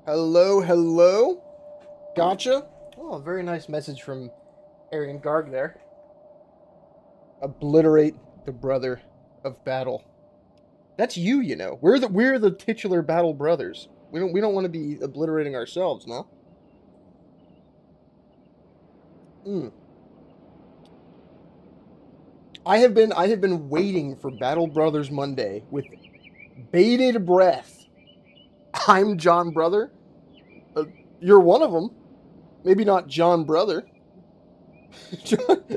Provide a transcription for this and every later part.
Hello, hello. Gotcha. Oh, a very nice message from Arian Garg there. Obliterate the brother of battle. That's you, you know. We're the titular battle brothers. We don't want to be obliterating ourselves, no. Mm. I have been waiting for Battle Brothers Monday with bated breath. I'm John Brother. Uh, you're one of them. Maybe not John Brother.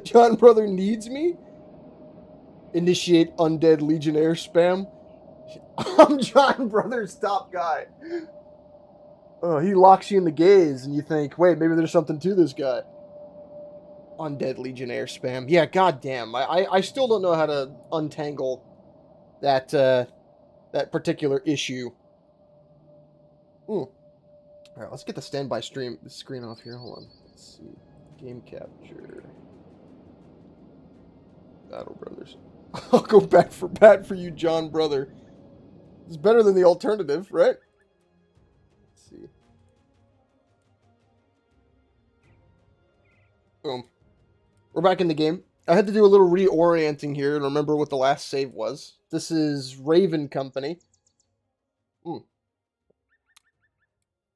John Brother needs me. Initiate undead legionnaire spam. I'm John Brother's top guy. Oh, he locks you in the gaze, and you think, wait, maybe there's something to this guy. Undead Legionnaire spam. Yeah, goddamn. I still don't know how to untangle that particular issue. Ooh. All right, let's get the standby screen off here. Hold on. Let's see. Game capture. Battle Brothers. I'll go back for bat for you, John Brother. It's better than the alternative, right? Let's see. Boom. We're back in the game. I had to do a little reorienting here and remember what the last save was. This is Raven Company. Mm.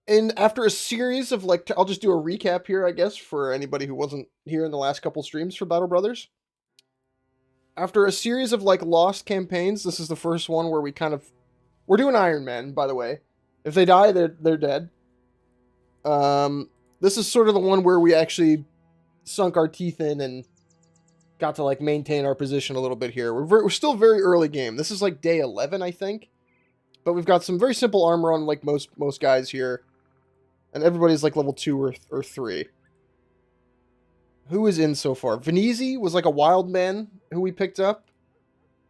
And after a series of I'll just do a recap here, I guess, for anybody who wasn't here in the last couple streams for Battle Brothers. After a series of lost campaigns, this is the first one where we're doing Iron Man, by the way. If they die, they're dead. This is sort of the one where we actually sunk our teeth in and got to maintain our position a little bit here. We're still very early game. This is day 11, I think, but we've got some very simple armor on most guys here, and everybody's level 2 or 3. Who is in so far? Venizi was a wild man who we picked up.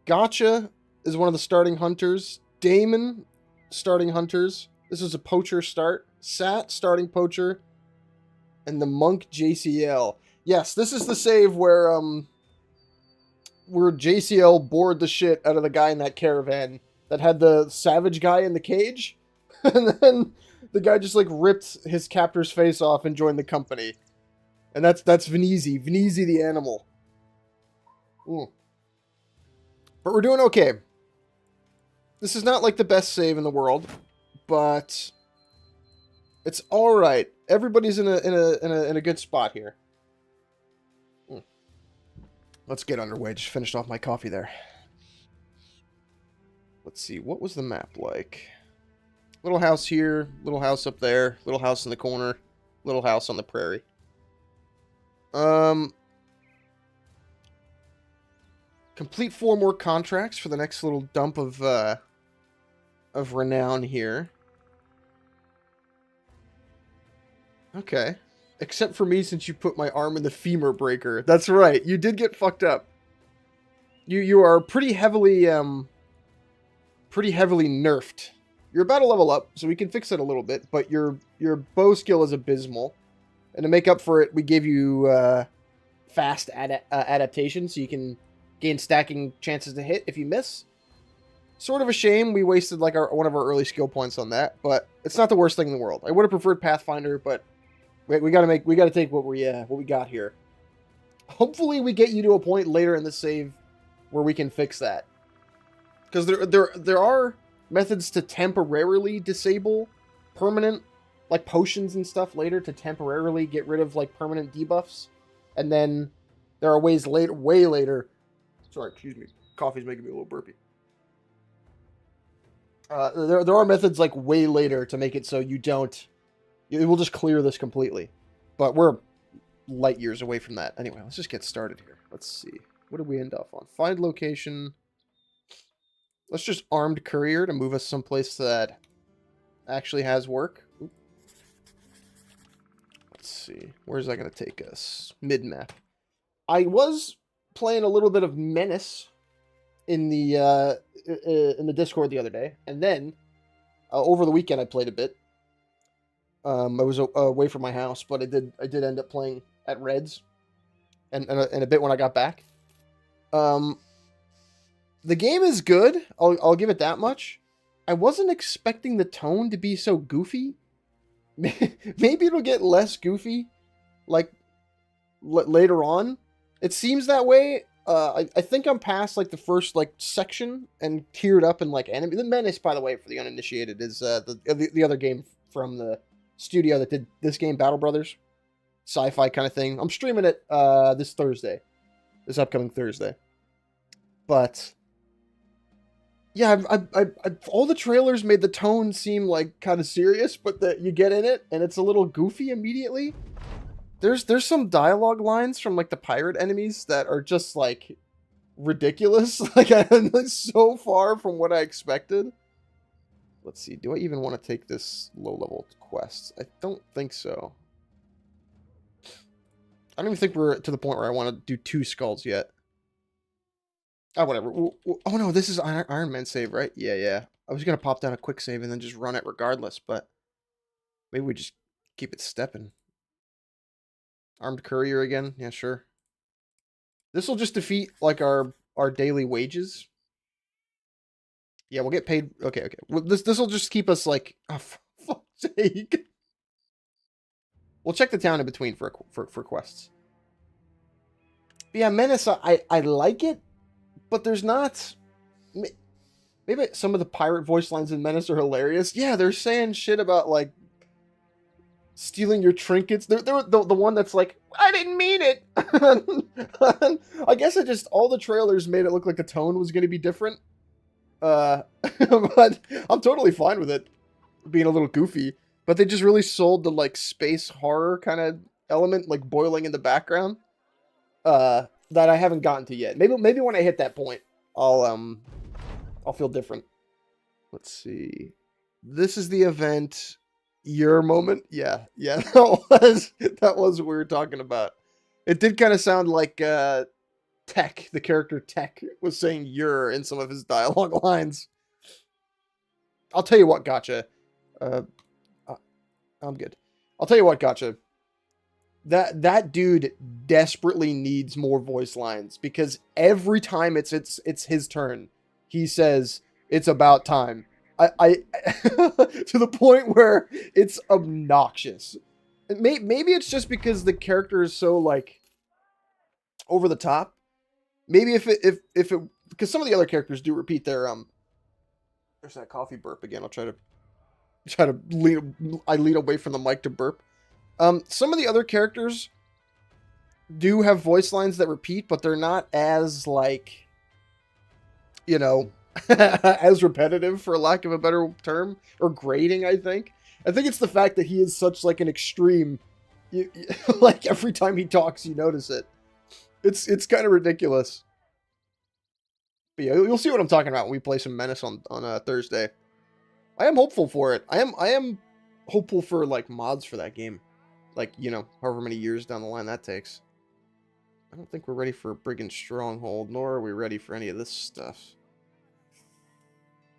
Gotcha is one of the starting hunters. Damon, starting hunters. This is a poacher start. Sat, starting poacher. And the monk JCL. Yes, this is the save where JCL bored the shit out of the guy in that caravan that had the savage guy in the cage. And then the guy just ripped his captor's face off and joined the company. And that's Venizi. Venizi the animal. Ooh. But we're doing okay. This is not the best save in the world, but it's all right. Everybody's in a good spot here. Let's get underway. Just finished off my coffee there. Let's see. What was the map like? Little house here, little house up there, little house in the corner, little house on the prairie. Complete 4 more contracts for the next little dump of renown here. Okay. Except for me, since you put my arm in the femur breaker. That's right. You did get fucked up. You are pretty heavily nerfed. You're about to level up, so we can fix it a little bit, but your bow skill is abysmal. And to make up for it, we gave you fast adaptation, so you can gain stacking chances to hit if you miss. Sort of a shame we wasted one of our early skill points on that, but it's not the worst thing in the world. I would have preferred Pathfinder, but we gotta take what we got here. Hopefully we get you to a point later in the save where we can fix that. Because there are methods to temporarily disable permanent potions and stuff later to temporarily get rid of permanent debuffs. And then there are ways way later. Sorry, excuse me. Coffee's making me a little burpy. There are methods way later to make it so you don't. It will just clear this completely. But we're light years away from that. Anyway, let's just get started here. Let's see. What did we end up on? Find location. Let's just armed courier to move us someplace that actually has work. Oop. Let's see. Where's that going to take us? Mid-map. I was playing a little bit of Menace in the Discord the other day, and then over the weekend I played a bit. I was away from my house, but I did end up playing at Reds, and a bit when I got back. The game is good. I'll give it that much. I wasn't expecting the tone to be so goofy. Maybe it'll get less goofy, like later on. It seems that way. I think I'm past like the first like section and tiered up in like enemy. The Menace, by the way, for the uninitiated, is the other game from the studio that did this game, Battle Brothers, sci-fi kind of thing. I'm streaming it this upcoming Thursday. But yeah, all the trailers made the tone seem like kind of serious, but that you get in it and it's a little goofy immediately. There's some dialogue lines from like the pirate enemies that are just like ridiculous. Like I'm like, so far from what I expected. Let's see. Do I even want to take this low level quest? I don't think so. I don't even think we're to the point where I want to do 2 skulls yet. Oh, whatever. Oh no, this is Iron Man save, right? Yeah, yeah. I was gonna pop down a quick save and then just run it regardless, but maybe we just keep it stepping. Armed courier again? Yeah, sure. This will just defeat like our daily wages. Yeah, we'll get paid. Okay, okay. Well, this will just keep us like, oh, for fuck's sake. We'll check the town in between for quests. But yeah, Menace, I like it, but there's not. Maybe some of the pirate voice lines in Menace are hilarious. Yeah, they're saying shit about like stealing your trinkets. They're the one that's like, I didn't mean it. I guess all the trailers made it look like the tone was going to be different. But I'm totally fine with it being a little goofy. But they just really sold the like space horror kind of element, like boiling in the background. That I haven't gotten to yet. Maybe when I hit that point, I'll feel different. Let's see. This is the event. Your moment? Yeah, that was what we were talking about. It did kind of sound like Tech, the character Tech, was saying "your" in some of his dialogue lines. I'll tell you what, gotcha. I'm good. I'll tell you what, gotcha. That dude desperately needs more voice lines because every time it's his turn, he says it's about time. I to the point where it's obnoxious. Maybe it's just because the character is so like over the top. Maybe if it because some of the other characters do repeat their there's that coffee burp again. I'll try to lead away from the mic to burp. Some of the other characters do have voice lines that repeat, but they're not as like, you know, as repetitive, for lack of a better term, or grating. I think it's the fact that he is such like an extreme. Like every time he talks, you notice it. It's kind of ridiculous. But yeah, you'll see what I'm talking about when we play some Menace on Thursday. I am hopeful for it. I am hopeful for like mods for that game. Like, you know, however many years down the line that takes. I don't think we're ready for a Brigand Stronghold, nor are we ready for any of this stuff.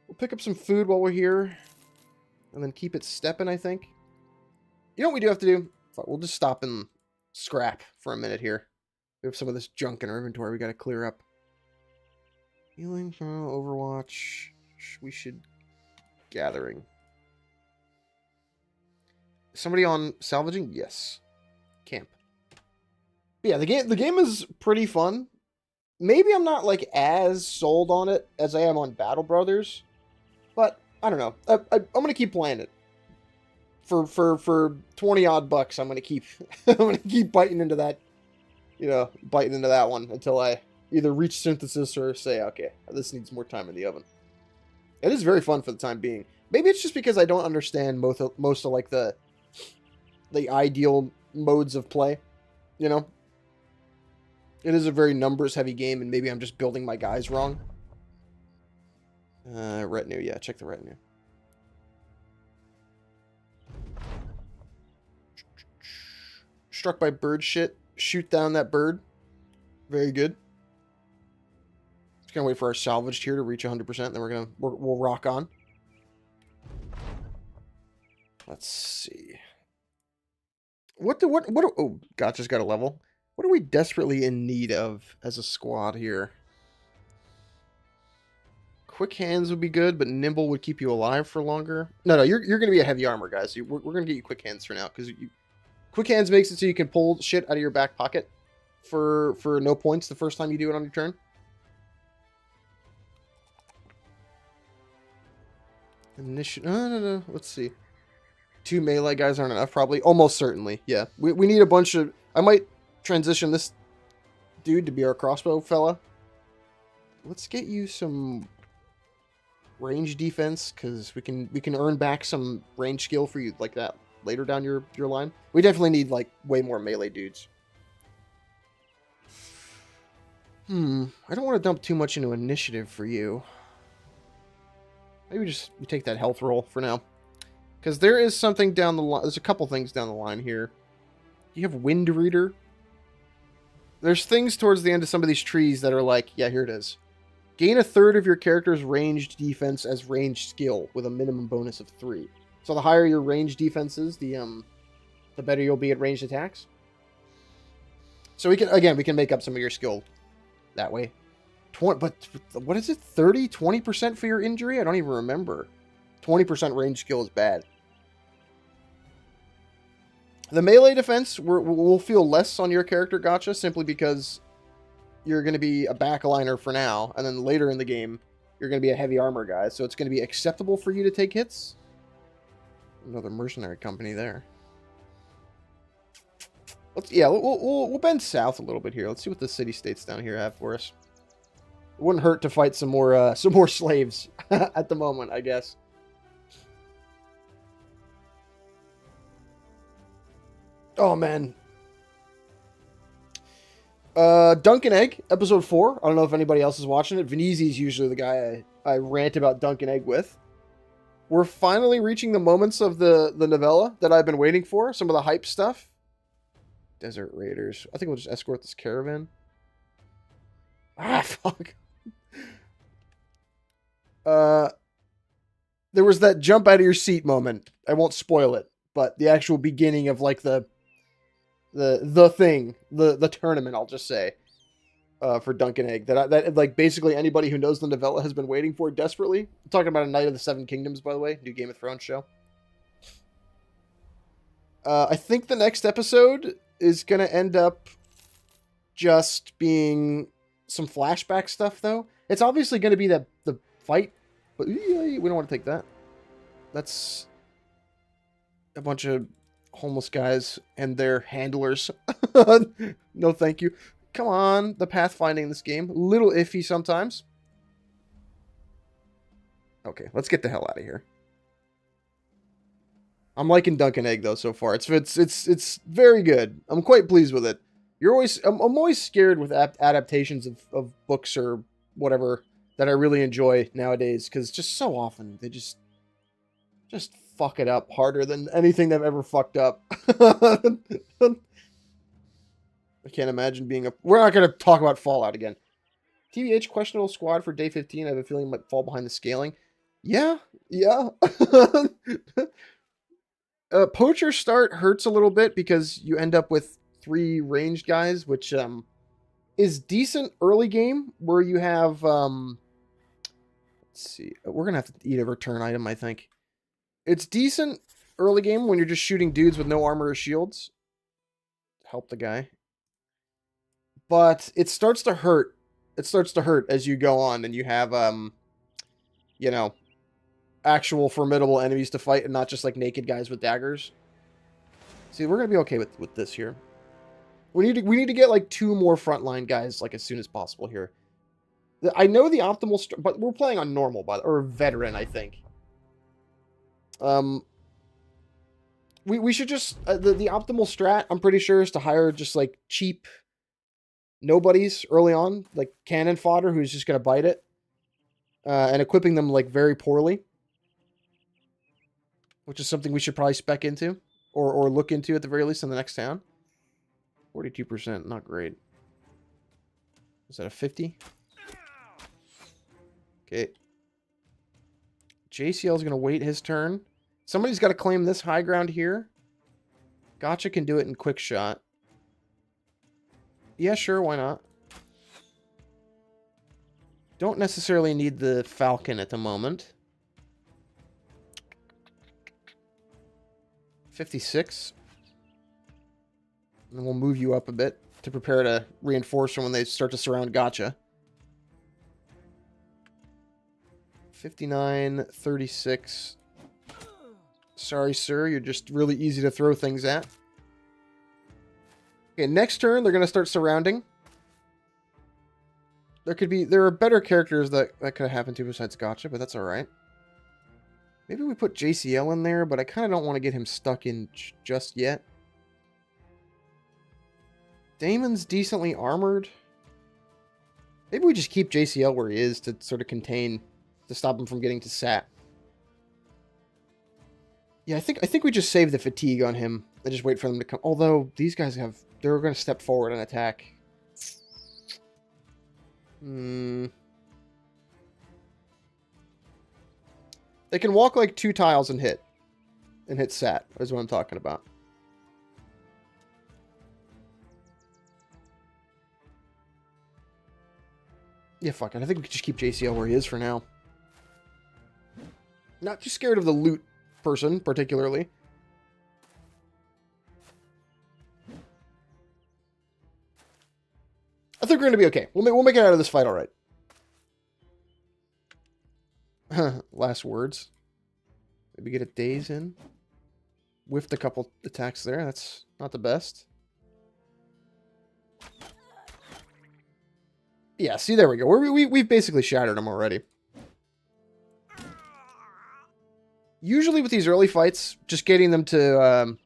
We'll pick up some food while we're here, and then keep it stepping, I think. You know what we do have to do? We'll just stop and scrap for a minute here. We have some of this junk in our inventory we got to clear up. Healing from Overwatch. We should... Gathering. Somebody on salvaging? Yes. Camp. But yeah, the game is pretty fun. Maybe I'm not like as sold on it as I am on Battle Brothers, but I don't know. I'm gonna keep playing it. For 20 odd bucks, I'm gonna keep biting into that, biting into that one until I either reach synthesis or say, okay, this needs more time in the oven. It is very fun for the time being. Maybe it's just because I don't understand most of like the ideal modes of play, you know? It is a very numbers heavy game, and maybe I'm just building my guys wrong. Retinue, yeah, check the retinue. Struck by bird shit. Shoot down that bird. Very good. Just gonna wait for our salvaged here to reach 100%, then we'll rock on. Let's see. Oh, Gotcha's got a level. What are we desperately in need of as a squad here? Quick hands would be good, but nimble would keep you alive for longer. No, you're going to be a heavy armor, guys. We're going to get you quick hands for now, because quick hands makes it so you can pull shit out of your back pocket for no points the first time you do it on your turn. Initiative. No. Let's see. 2 melee guys aren't enough, probably. Almost certainly, yeah. We need a bunch of... I might transition this dude to be our crossbow fella. Let's get you some range defense, because we can earn back some range skill for you like that later down your line. We definitely need, like, way more melee dudes. I don't want to dump too much into initiative for you. Maybe we take that health roll for now. Because there is something down the line. There's a couple things down the line here. You have Wind Reader. There's things towards the end of some of these trees that are like, yeah, here it is. Gain a third of your character's ranged defense as ranged skill with a minimum bonus of 3. So the higher your range defense is, the better you'll be at ranged attacks. So we can make up some of your skill that way. But what is it? 20% for your injury? I don't even remember. 20% range skill is bad. The melee defense will feel less on your character, Gotcha, simply because you're going to be a backliner for now, and then later in the game, you're going to be a heavy armor guy, so it's going to be acceptable for you to take hits. Another mercenary company there. We'll bend south a little bit here. Let's see what the city-states down here have for us. It wouldn't hurt to fight some more slaves at the moment, I guess. Oh, man. Dunk and Egg, episode 4. I don't know if anybody else is watching it. Vinizi's usually the guy I rant about Dunk and Egg with. We're finally reaching the moments of the novella that I've been waiting for. Some of the hype stuff. Desert Raiders. I think we'll just escort this caravan. Ah, fuck. There was that jump out of your seat moment. I won't spoil it, but the actual beginning of like the tournament, I'll just say, for Dunk and Egg that like basically anybody who knows the novella has been waiting for desperately. I'm talking about A Knight of the Seven Kingdoms, by the way, new Game of Thrones show. I think the next episode is gonna end up just being some flashback stuff, though. It's obviously gonna be the fight, but we don't want to take that. That's a bunch of homeless guys and their handlers. No, thank you. Come on, the pathfinding in this game, a little iffy sometimes. Okay, let's get the hell out of here. I'm liking Dunk and Egg though so far. It's very good. I'm quite pleased with it. I'm always scared with adaptations of books or whatever that I really enjoy nowadays, because just so often they just fuck it up harder than anything they've ever fucked up. I can't imagine being a... We're not going to talk about Fallout again. TBH, questionable squad for day 15. I have a feeling it might fall behind the scaling. Yeah. Poacher start hurts a little bit because you end up with 3 ranged guys, which is decent early game, where you have... let's see. We're going to have to eat a return item, I think. It's decent early game when you're just shooting dudes with no armor or shields. Help the guy. But it starts to hurt. It starts to hurt as you go on and you have, you know, actual formidable enemies to fight and not just like naked guys with daggers. See, we're going to be okay with this here. We need to get like 2 more frontline guys like as soon as possible here. I know the optimal, but we're playing on normal, or veteran, I think. We should just the optimal strat, I'm pretty sure, is to hire just like cheap nobodies early on, like cannon fodder who's just gonna bite it, and equipping them like very poorly, which is something we should probably spec into or look into at the very least in the next town. 42%, not great. Is that a 50? Okay. JCL is gonna wait his turn. Somebody's got to claim this high ground here. Gotcha can do it in quick shot. Yeah, sure, why not? Don't necessarily need the Falcon at the moment. 56. And we'll move you up a bit to prepare to reinforce for when they start to surround Gotcha. 59, 36. Sorry, sir. You're just really easy to throw things at. Okay, next turn, they're going to start surrounding. There are better characters that could have happened to besides Gotcha, but that's alright. Maybe we put JCL in there, but I kind of don't want to get him stuck in just yet. Damon's decently armored. Maybe we just keep JCL where he is to sort of contain, to stop him from getting to Sat. Yeah, I think we just save the fatigue on him and just wait for them to come. Although these guys they're going to step forward and attack. They can walk like 2 tiles and hit Sat, is what I'm talking about. Yeah, fuck it. I think we can just keep JCL where he is for now. Not too scared of the loot person, particularly. I think we're going to be okay. We'll make it out of this fight all right. Last words. Maybe get a daze in. Whiffed a couple attacks there. That's not the best. Yeah, see, there we go. We've basically shattered them already. Usually with these early fights, just getting them to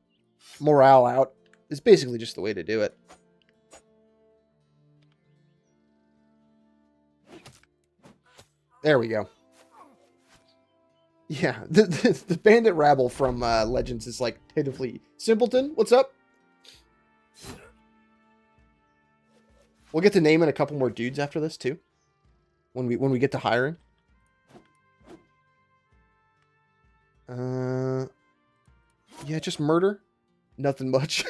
morale out is basically just the way to do it. There we go. Yeah, the bandit rabble from Legends is like pitifully... Simpleton, what's up? We'll get to naming a couple more dudes after this too. When we get to hiring. Yeah, just murder. Nothing much.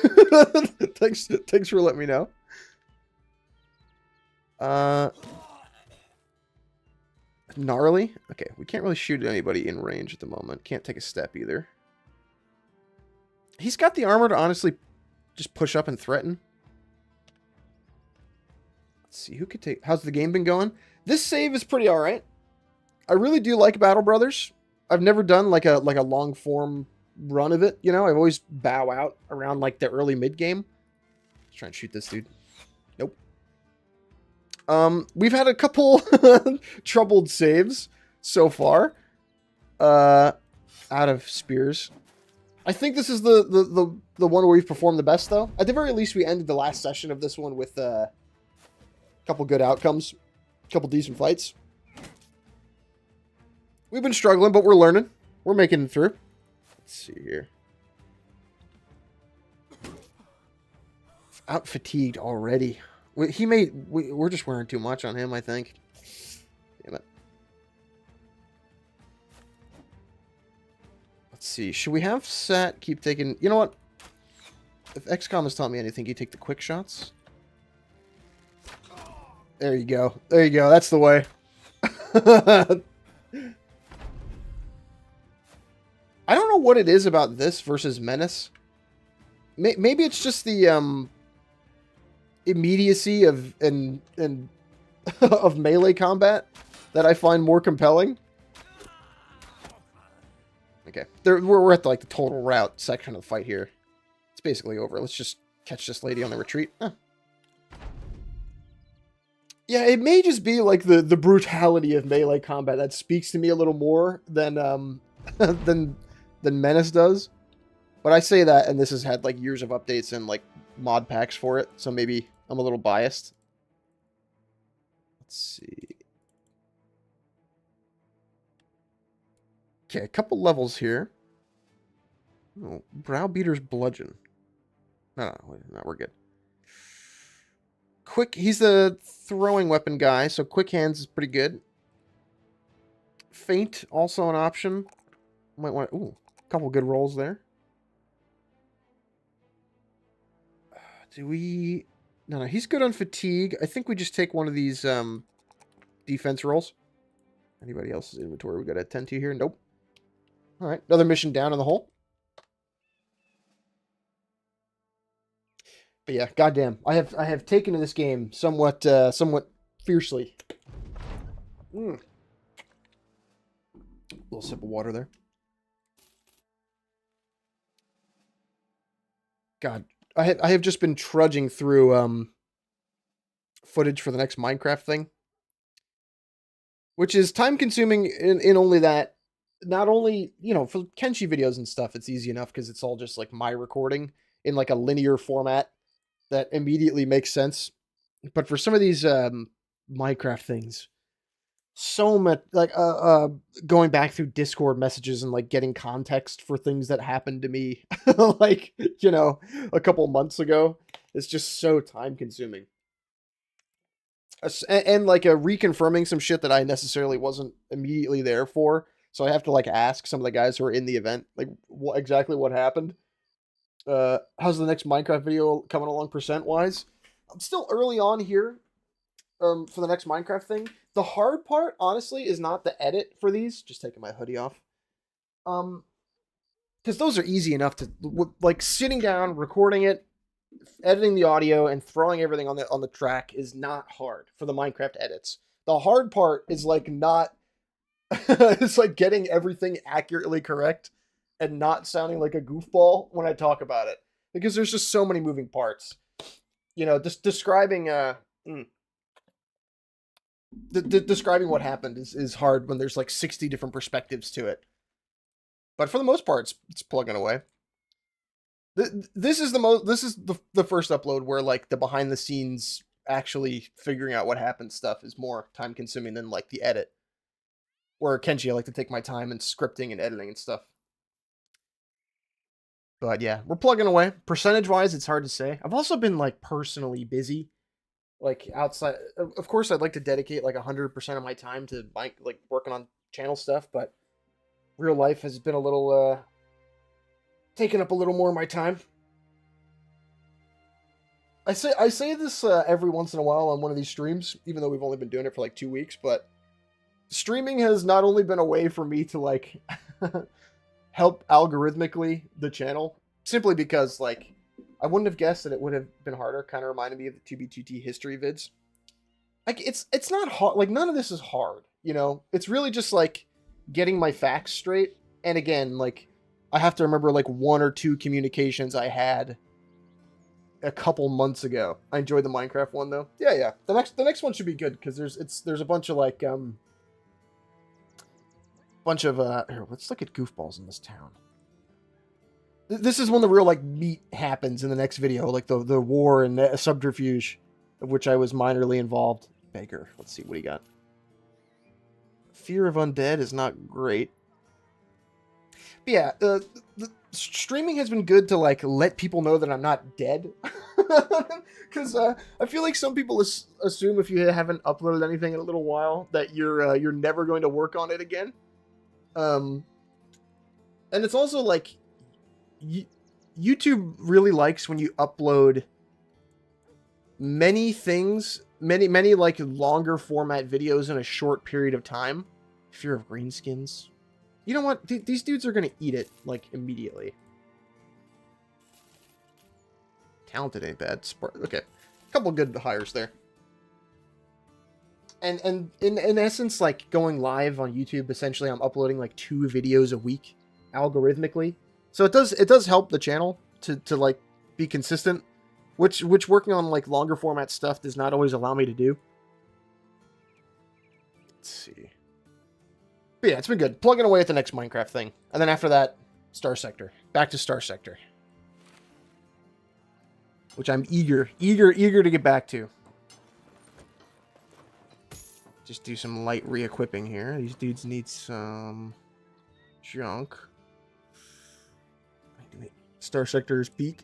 Thanks for letting me know. Gnarly. Okay, we can't really shoot at anybody in range at the moment. Can't take a step either. He's got the armor to honestly just push up and threaten. Let's see who could take. How's the game been going? This save is pretty all right. I really do like Battle Brothers. I've never done like a long form run of it. You know, I've always bow out around like the early mid game. Let's try and shoot this dude. Nope. We've had a couple troubled saves so far. Out of spears. I think this is the one where we've performed the best, though. At the very least, we ended the last session of this one with a couple good outcomes, a couple decent fights. We've been struggling, but we're learning. We're making it through. Let's see here. Out fatigued already. We're just wearing too much on him, I think. Damn it. Let's see. Should we have Sat keep taking... You know what? If XCOM has taught me anything, you take the quick shots. There you go. There you go. That's the way. I don't know what it is about this versus Menace. Maybe it's just the immediacy of of melee combat that I find more compelling. Okay, we're at the total route section of the fight here. It's basically over. Let's just catch this lady on the retreat. Huh. Yeah, it may just be like the brutality of melee combat that speaks to me a little more than than Menace does. But I say that, and this has had like years of updates and like mod packs for it, so maybe I'm a little biased. Let's see. Okay, a couple levels here. Oh, Browbeater's Bludgeon. No, we're good. Quick, he's the throwing weapon guy, so quick hands is pretty good. Feint, also an option. Might want to, ooh, a couple good rolls there. Do we... No, he's good on fatigue. I think we just take one of these defense rolls. Anybody else's inventory we got to attend to here? Nope. All right, another mission down in the hole. But yeah, goddamn, I have taken to this game somewhat fiercely. Little sip of water there. God, I have just been trudging through footage for the next Minecraft thing, which is time consuming in only that. Not only, you know, for Kenshi videos and stuff, it's easy enough because it's all just like my recording in like a linear format that immediately makes sense. But for some of these Minecraft things, so much like going back through Discord messages and like getting context for things that happened to me like, you know, a couple months ago. It's just so time consuming. And like reconfirming some shit that I necessarily wasn't immediately there for. So I have to like ask some of the guys who are in the event like exactly what happened. How's the next Minecraft video coming along percent wise? I'm still early on here for the next Minecraft thing. The hard part, honestly, is not the edit for these. Just taking my hoodie off. Because those are easy enough to, like, sitting down, recording it, editing the audio, and throwing everything on the track is not hard for the Minecraft edits. The hard part is like not, it's like getting everything accurately correct and not sounding like a goofball when I talk about it, because there's just so many moving parts. You know, just describing describing what happened is hard when there's like 60 different perspectives to it. But for the most part, it's plugging away. This is the first upload where like the behind the scenes actually figuring out what happened stuff is more time consuming than like the edit. Where Kenshi, I like to take my time in scripting and editing and stuff. But yeah, we're plugging away. Percentage wise, it's hard to say. I've also been like personally busy. Like outside, of course, I'd like to dedicate like 100% of my time to like working on channel stuff, but real life has been a little taking up a little more of my time. I say this every once in a while on one of these streams, even though we've only been doing it for like 2 weeks, but streaming has not only been a way for me to like help algorithmically the channel, simply because like I wouldn't have guessed that it would have been harder. Kind of reminded me of the 2B2T history vids. Like it's not hard. Like none of this is hard, you know. It's really just like getting my facts straight. And again, like I have to remember like 1 or 2 communications I had a couple months ago. I enjoyed the Minecraft one though. Yeah. The next one should be good because there's a bunch of like here, let's look at goofballs in this town. This is when the real like meat happens in the next video, like the war and the subterfuge, of which I was minorly involved. Beggar. Let's see what he got. Fear of undead is not great. But yeah, the streaming has been good to like let people know that I'm not dead, because I feel like some people assume if you haven't uploaded anything in a little while that you're never going to work on it again. And it's also like YouTube really likes when you upload many things, many like longer format videos in a short period of time. Fear of greenskins. You know what? These dudes are going to eat it like immediately. Talented ain't bad. Okay. A couple good hires there. And in essence, like going live on YouTube, essentially I'm uploading like 2 videos a week algorithmically. So it does help the channel to like be consistent, which working on like longer format stuff does not always allow me to do. Let's see. But yeah, it's been good. Plugging away at the next Minecraft thing. And then after that, Star Sector. Back to Star Sector. Which I'm eager to get back to. Just do some light re-equipping here. These dudes need some junk. Star Sector's peak.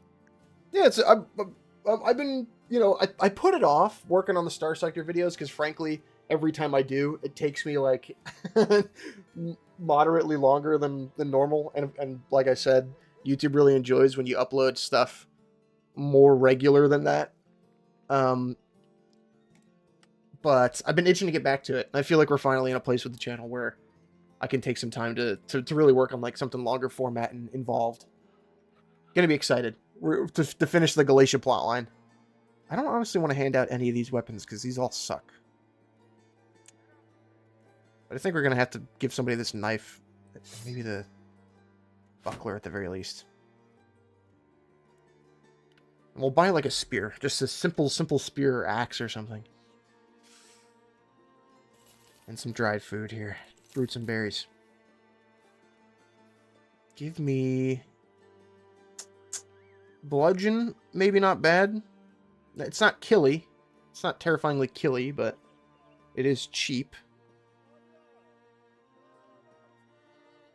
Yeah, it's I've been, you know, I put it off working on the Star Sector videos because frankly, every time I do, it takes me like moderately longer than normal. And like I said, YouTube really enjoys when you upload stuff more regular than that. But I've been itching to get back to it. I feel like we're finally in a place with the channel where I can take some time to really work on like something longer format and involved. Gonna be excited to finish the Galatia plotline. I don't honestly want to hand out any of these weapons because these all suck. But I think we're gonna have to give somebody this knife. Maybe the buckler at the very least. And we'll buy like a spear. Just a simple spear or axe or something. And some dried food here. Fruits and berries. Give me... bludgeon. Maybe not bad. It's not killy. It's not terrifyingly killy, but it is cheap.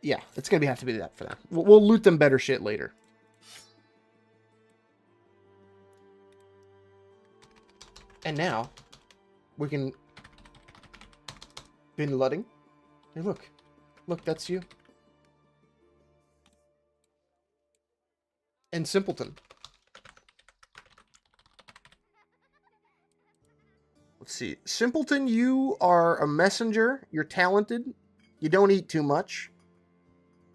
Yeah, it's going to have to be that for them. We'll loot them better shit later. And now, we can... Bin Ludding. Hey, look. Look, that's you. And Simpleton. Let's see. Simpleton, you are a messenger. You're talented. You don't eat too much.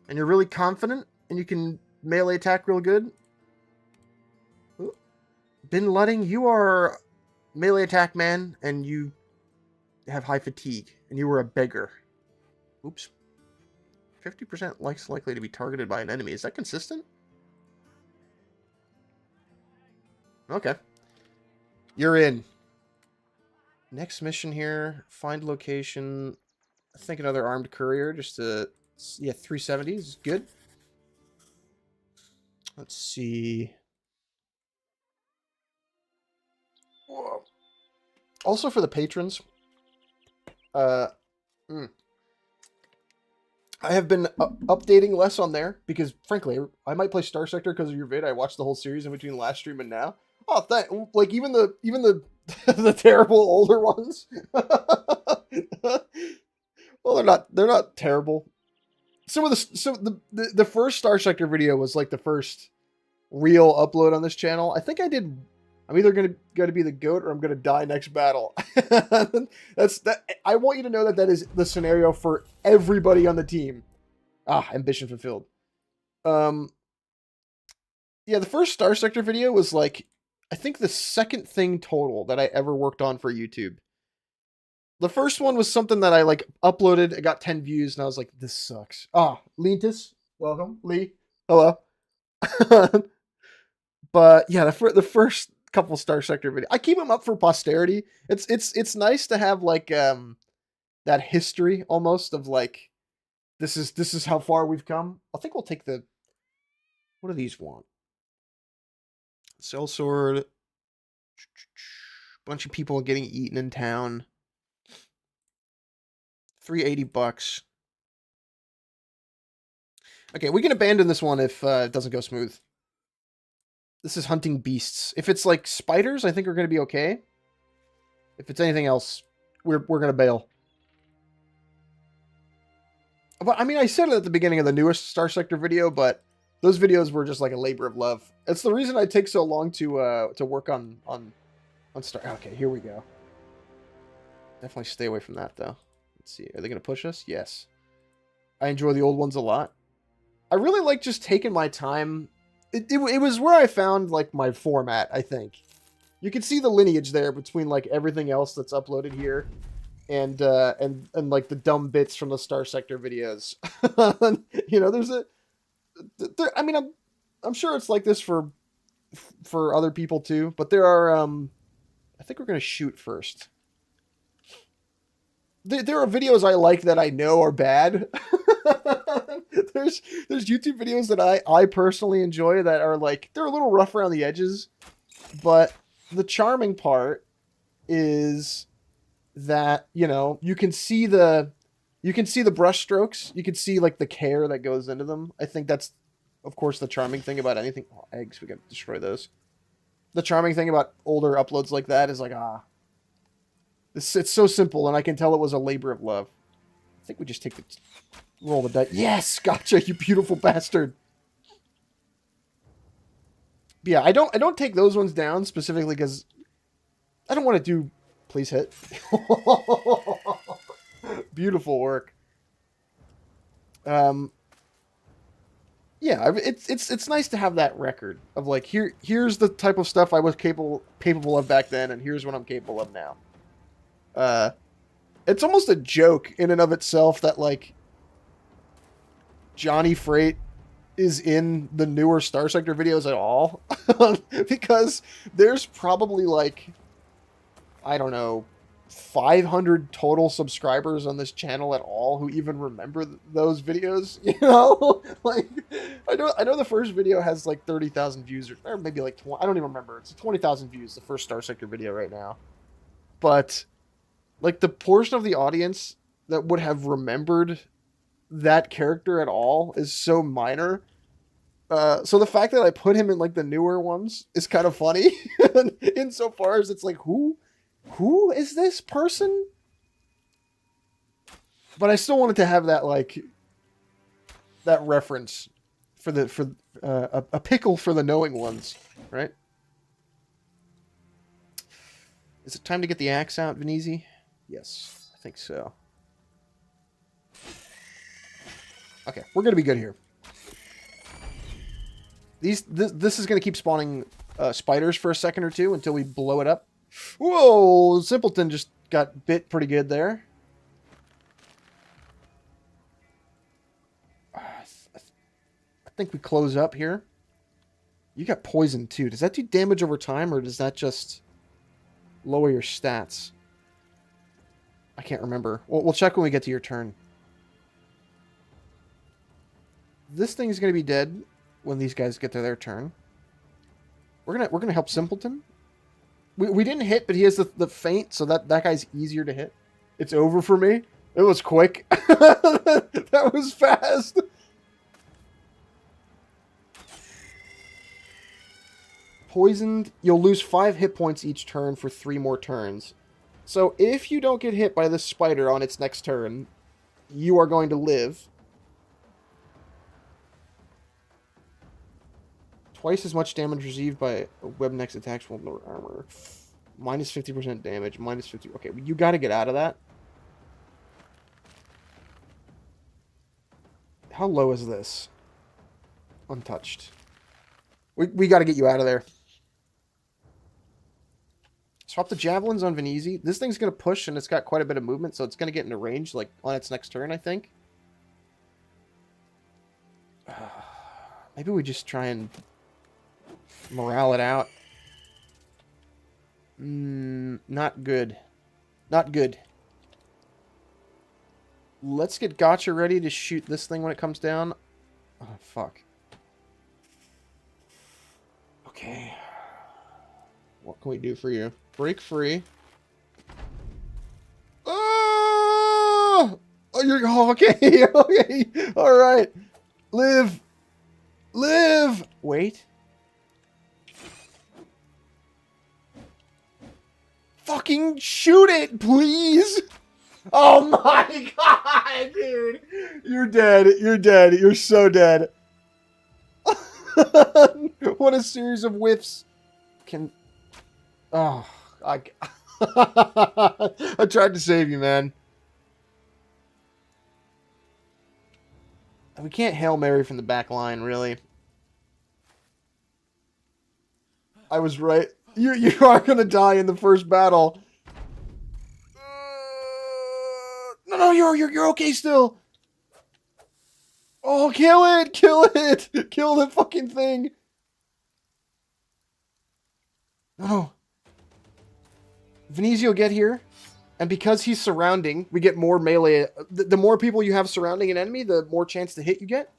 And you're really confident. And you can melee attack real good. Ooh. Bin Ludding, you are melee attack man. And you have high fatigue. And you were a beggar. Oops. 50% less likely to be targeted by an enemy. Is that consistent? Okay. You're in. Next mission here. Find location. I think another armed courier. Just to... Yeah, 370 is good. Let's see. Whoa. Also for the patrons. I have been updating less on there because, frankly, I might play Star Sector because of your vid. I watched the whole series in between last stream and now. Oh, like even the the terrible older ones. Well, they're not terrible. The first Star Sector video was like the first real upload on this channel. I think I'm either gonna be the GOAT or I'm gonna die next battle. That's that. I want you to know that is the scenario for everybody on the team. Ambition fulfilled. Yeah, the first Star Sector video was like, I think the second thing total that I ever worked on for YouTube. The first one was something that I like uploaded. It got 10 views, and I was like, this sucks. Lintus, welcome, Lee, hello. But yeah, the first couple Star Sector videos, I keep them up for posterity. It's nice to have like that history almost of like this is how far we've come. I think we'll take the, what do these want? Sellsword. Bunch of people getting eaten in town. $380. Okay, we can abandon this one if it doesn't go smooth. This is hunting beasts. If it's like spiders, I think we're going to be okay. If it's anything else, we're going to bail. But I mean, I said it at the beginning of the newest Star Sector video, but those videos were just like a labor of love. It's the reason I take so long to work on Star. Okay, here we go. Definitely stay away from that though. Let's see. Are they going to push us? Yes. I enjoy the old ones a lot. I really like just taking my time. It was where I found like my format, I think. You can see the lineage there between like everything else that's uploaded here and like the dumb bits from the Star Sector videos. You know, I mean, I'm sure it's like this for other people too, but there are I think we're going to shoot first. There are videos I like that I know are bad. There's YouTube videos that I personally enjoy that are like, they're a little rough around the edges, but the charming part is that, you know, you can see the brush strokes. You can see like the care that goes into them. I think that's, of course, the charming thing about anything. Oh, eggs, we gotta destroy those. The charming thing about older uploads like that is like, it's so simple, and I can tell it was a labor of love. I think we just take roll the dice. Yes, gotcha, you beautiful bastard. But yeah, I don't take those ones down specifically because I don't want to do Please hit. Beautiful work. Yeah, it's nice to have that record of like here's the type of stuff I was capable of back then, and here's what I'm capable of now. It's almost a joke in and of itself that like Johnny Freight is in the newer Star Sector videos at all, because there's probably like, I don't know, 500 total subscribers on this channel at all who even remember those videos, you know? Like, I know the first video has like 30,000 views, or maybe like 20, I don't even remember. It's 20,000 views, the first Star Sector video right now. But like the portion of the audience that would have remembered that character at all is so minor. So the fact that I put him in like the newer ones is kind of funny, insofar as it's like, who is this person? But I still wanted to have that like that reference for a pickle for the knowing ones, right? Is it time to get the axe out, Venezi? Yes, I think so. Okay, we're gonna be good here. This is gonna keep spawning spiders for a second or two until we blow it up. Whoa, Simpleton just got bit pretty good there. I think we close up here. You got poison too. Does that do damage over time, or does that just lower your stats? I can't remember. We'll check when we get to your turn. This thing's gonna be dead when these guys get to their turn. We're gonna help Simpleton. We didn't hit, but he has the feint, so that guy's easier to hit. It's over for me. It was quick. That was fast. Poisoned, you'll lose 5 hit points each turn for 3 more turns. So if you don't get hit by this spider on its next turn, you are going to live. Twice as much damage received by a web next attacks will lower armor. Minus 50% damage. Minus 50. Okay, you got to get out of that. How low is this? Untouched. We got to get you out of there. Swap the javelins on Venezi. This thing's going to push, and it's got quite a bit of movement, so it's going to get into range like on its next turn, I think. Maybe we just try and morale it out. Not good. Not good. Let's get Gotcha ready to shoot this thing when it comes down. Oh, fuck. Okay. What can we do for you? Break free. Oh! Oh, you're okay. Okay. All right. Live. Live. Wait. Fucking shoot it, please. Oh my god, dude. You're dead. You're dead. You're so dead. What a series of whiffs. Can... Oh, I tried to save you, man. We can't Hail Mary from the back line, really. I was right. You are gonna die in the first battle. No, you're okay still. Oh, kill it! Kill it! Kill the fucking thing! No. Venezi will get here, and because he's surrounding, we get more melee. The more people you have surrounding an enemy, the more chance to hit you get.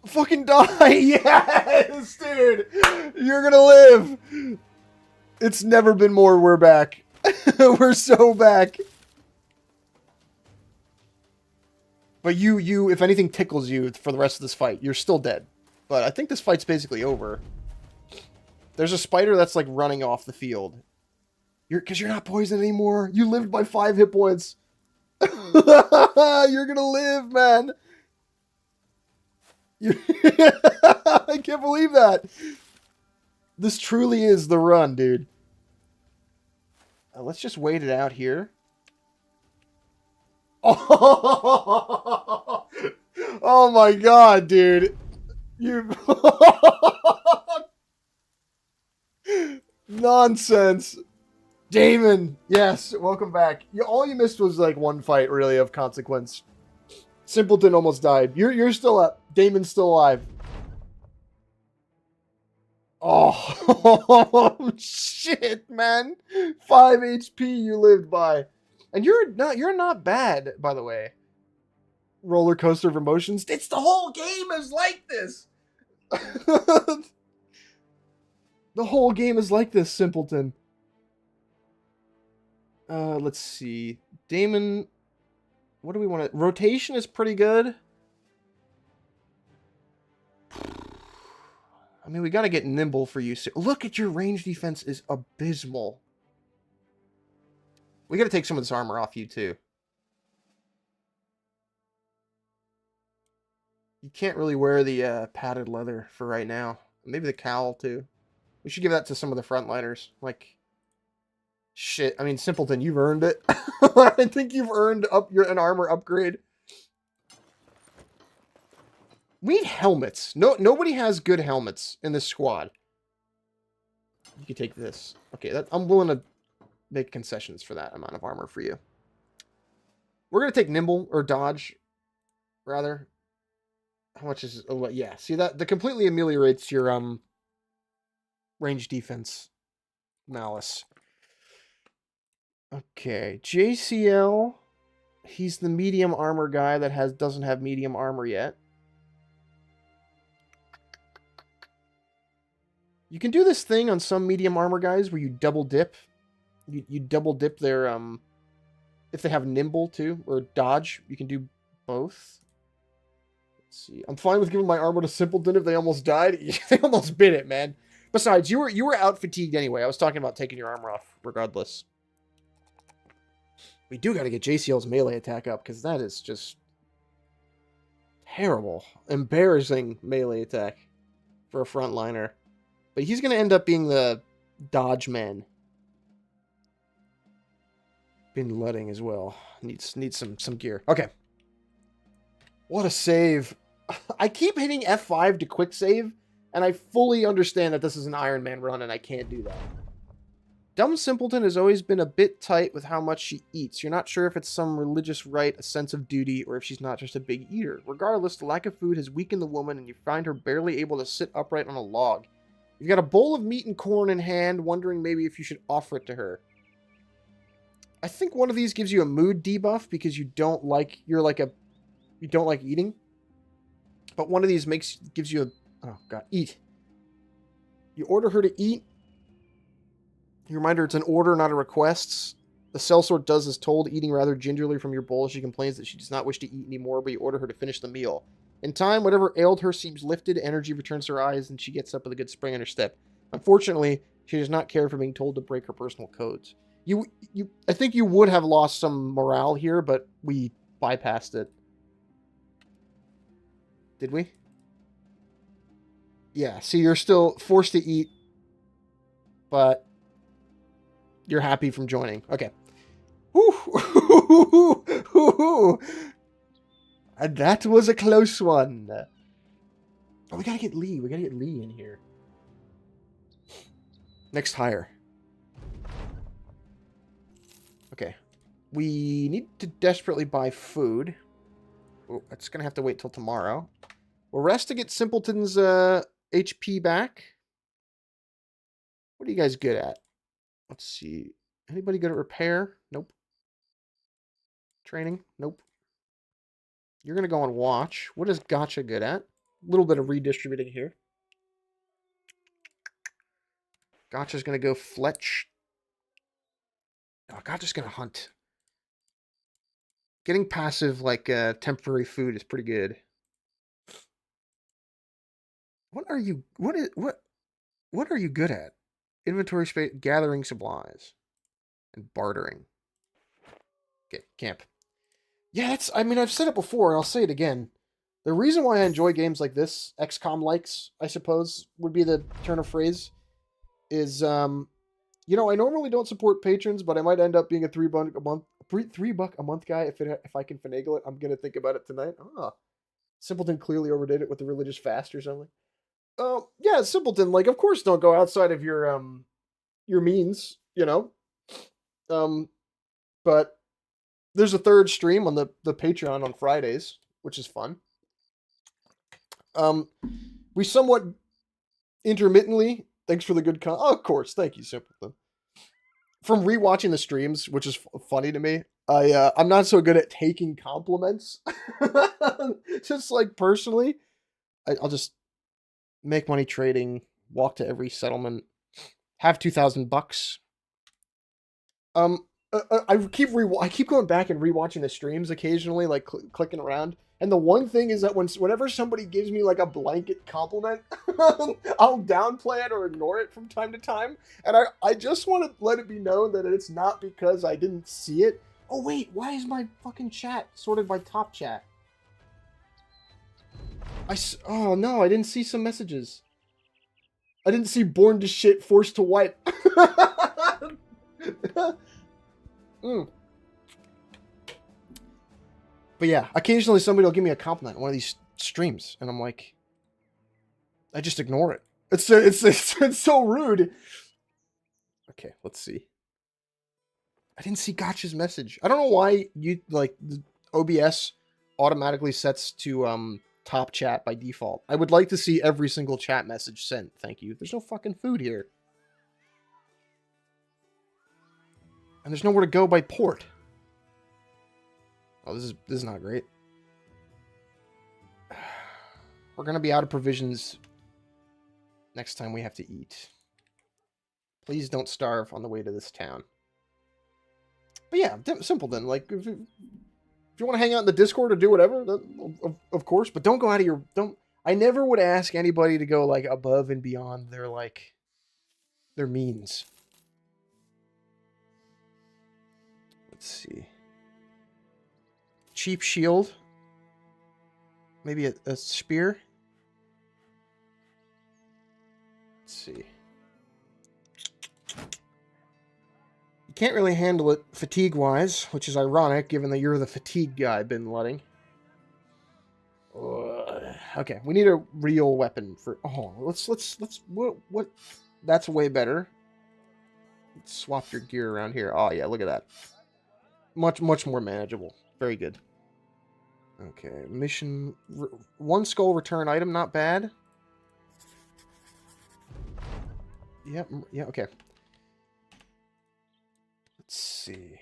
Fucking die! Yes, dude! You're gonna live! It's never been more we're back. We're so back. But you, if anything tickles you for the rest of this fight, you're still dead. But I think this fight's basically over. There's a spider that's like running off the field. Because you're not poisoned anymore. You lived by 5 hit points. You're gonna live, man. I can't believe that. This truly is the run, dude. Let's just wait it out here. Oh, oh my god, dude. You nonsense. Damon, yes, welcome back. All you missed was like one fight really of consequence. Simpleton almost died. You're still up. Damon's still alive. Oh shit, man. 5 HP you lived by. And you're not bad, by the way. Roller coaster of emotions. It's the whole game is like this. The whole game is like this, Simpleton. Let's see. Damon, what do we want to... Rotation is pretty good. I mean, we got to get nimble for you. Look at your range defense is abysmal. We got to take some of this armor off you, too. You can't really wear the padded leather for right now. Maybe the cowl, too. We should give that to some of the frontliners. Like, shit. I mean, Simpleton, you've earned it. I think you've earned an armor upgrade. We need helmets. Nobody has good helmets in this squad. You can take this. Okay, I'm willing to make concessions for that amount of armor for you. We're going to take nimble, or dodge, rather. How much is... Oh, yeah, see that? That completely ameliorates your range defense malice. Okay, JCL. He's the medium armor guy that doesn't have medium armor yet. You can do this thing on some medium armor guys where you double dip. You double dip their if they have nimble too or dodge, you can do both. Let's see. I'm fine with giving my armor to Simpleton if they almost died. They almost bit it, man. Besides, you were out fatigued anyway. I was talking about taking your armor off regardless. We do got to get JCL's melee attack up because that is just terrible, embarrassing melee attack for a frontliner. But he's going to end up being the dodge man. Bin Ludding as well. Needs some gear. Okay. What a save. I keep hitting F5 to quick save, and I fully understand that this is an Iron Man run, and I can't do that. Dumb Simpleton has always been a bit tight with how much she eats. You're not sure if it's some religious rite, a sense of duty, or if she's not just a big eater. Regardless, the lack of food has weakened the woman, and you find her barely able to sit upright on a log. You've got a bowl of meat and corn in hand, wondering maybe if you should offer it to her. I think one of these gives you a mood debuff because you don't like eating. But one of these gives you a... Oh, God. Eat. You order her to eat. You remind her it's an order, not a request. The sellsword does as told, eating rather gingerly from your bowl. She complains that she does not wish to eat anymore, but you order her to finish the meal. In time, whatever ailed her seems lifted, energy returns to her eyes, and she gets up with a good spring in her step. Unfortunately, she does not care for being told to break her personal codes. I think you would have lost some morale here, but we bypassed it. Did we? Yeah, see, you're still forced to eat, but you're happy from joining. Okay. And that was a close one. Oh, we gotta get Lee. We gotta get Lee in here. Next hire. Okay. We need to desperately buy food. Oh, that's gonna have to wait till tomorrow. We'll rest to get Simpleton's HP back. What are you guys good at? Let's see. Anybody good at repair? Nope. Training? Nope. You're gonna go on watch. What is Gotcha good at? A little bit of redistributing here. Gotcha's gonna go Fletch. Oh, Gotcha's gonna hunt. Getting passive, like, temporary food is pretty good. What are you good at? Inventory space, gathering supplies, and bartering. Okay, camp. Yeah, I mean, I've said it before, and I'll say it again. The reason why I enjoy games like this, XCOM likes, I suppose, would be the turn of phrase, is you know, I normally don't support patrons, but I might end up being a $3 a month, $3 a month guy if I can finagle it. I'm gonna think about it tonight. Ah, Simpleton clearly overdid it with the religious fast or something. Oh, yeah, Simpleton. Like, of course, don't go outside of your means, you know. Um, but there's a third stream on the Patreon on Fridays, which is fun. Um, we somewhat intermittently. Thanks for the good oh, of course, thank you, Simpleton. From rewatching the streams, which is funny to me, I'm not so good at taking compliments. Just like personally, I'll just make money trading, walk to every settlement, have $2,000. I keep going back and rewatching the streams occasionally, like clicking around. And the one thing is that whenever somebody gives me like a blanket compliment, I'll downplay it or ignore it from time to time. And I just want to let it be known that it's not because I didn't see it. Oh wait, why is my fucking chat sorted by top chat? Oh no, I didn't see some messages. I didn't see born to shit, forced to wipe. Mm. But yeah, occasionally somebody will give me a compliment on one of these streams, and I'm like, I just ignore it. It's so rude. Okay, let's see. I didn't see Gotcha's message. I don't know why you like the OBS automatically sets to top chat by default. I would like to see every single chat message sent. Thank you. There's no fucking food here. And there's nowhere to go by port. Oh, this is not great. We're gonna be out of provisions next time we have to eat. Please don't starve on the way to this town. But yeah, Simpleton. Like, if you want to hang out in the Discord or do whatever, of course. But don't go out of your I never would ask anybody to go like above and beyond their means. Let's see. Cheap shield. Maybe a spear. Let's see. You can't really handle it fatigue-wise, which is ironic given that you're the fatigue guy, Bin Ludding. Okay, we need a real weapon for. Oh, let's what? That's way better. Let's swap your gear around here. Oh yeah, look at that. Much more manageable. Very good. Okay, mission. One skull return item, not bad. Yep, yeah, okay. Let's see.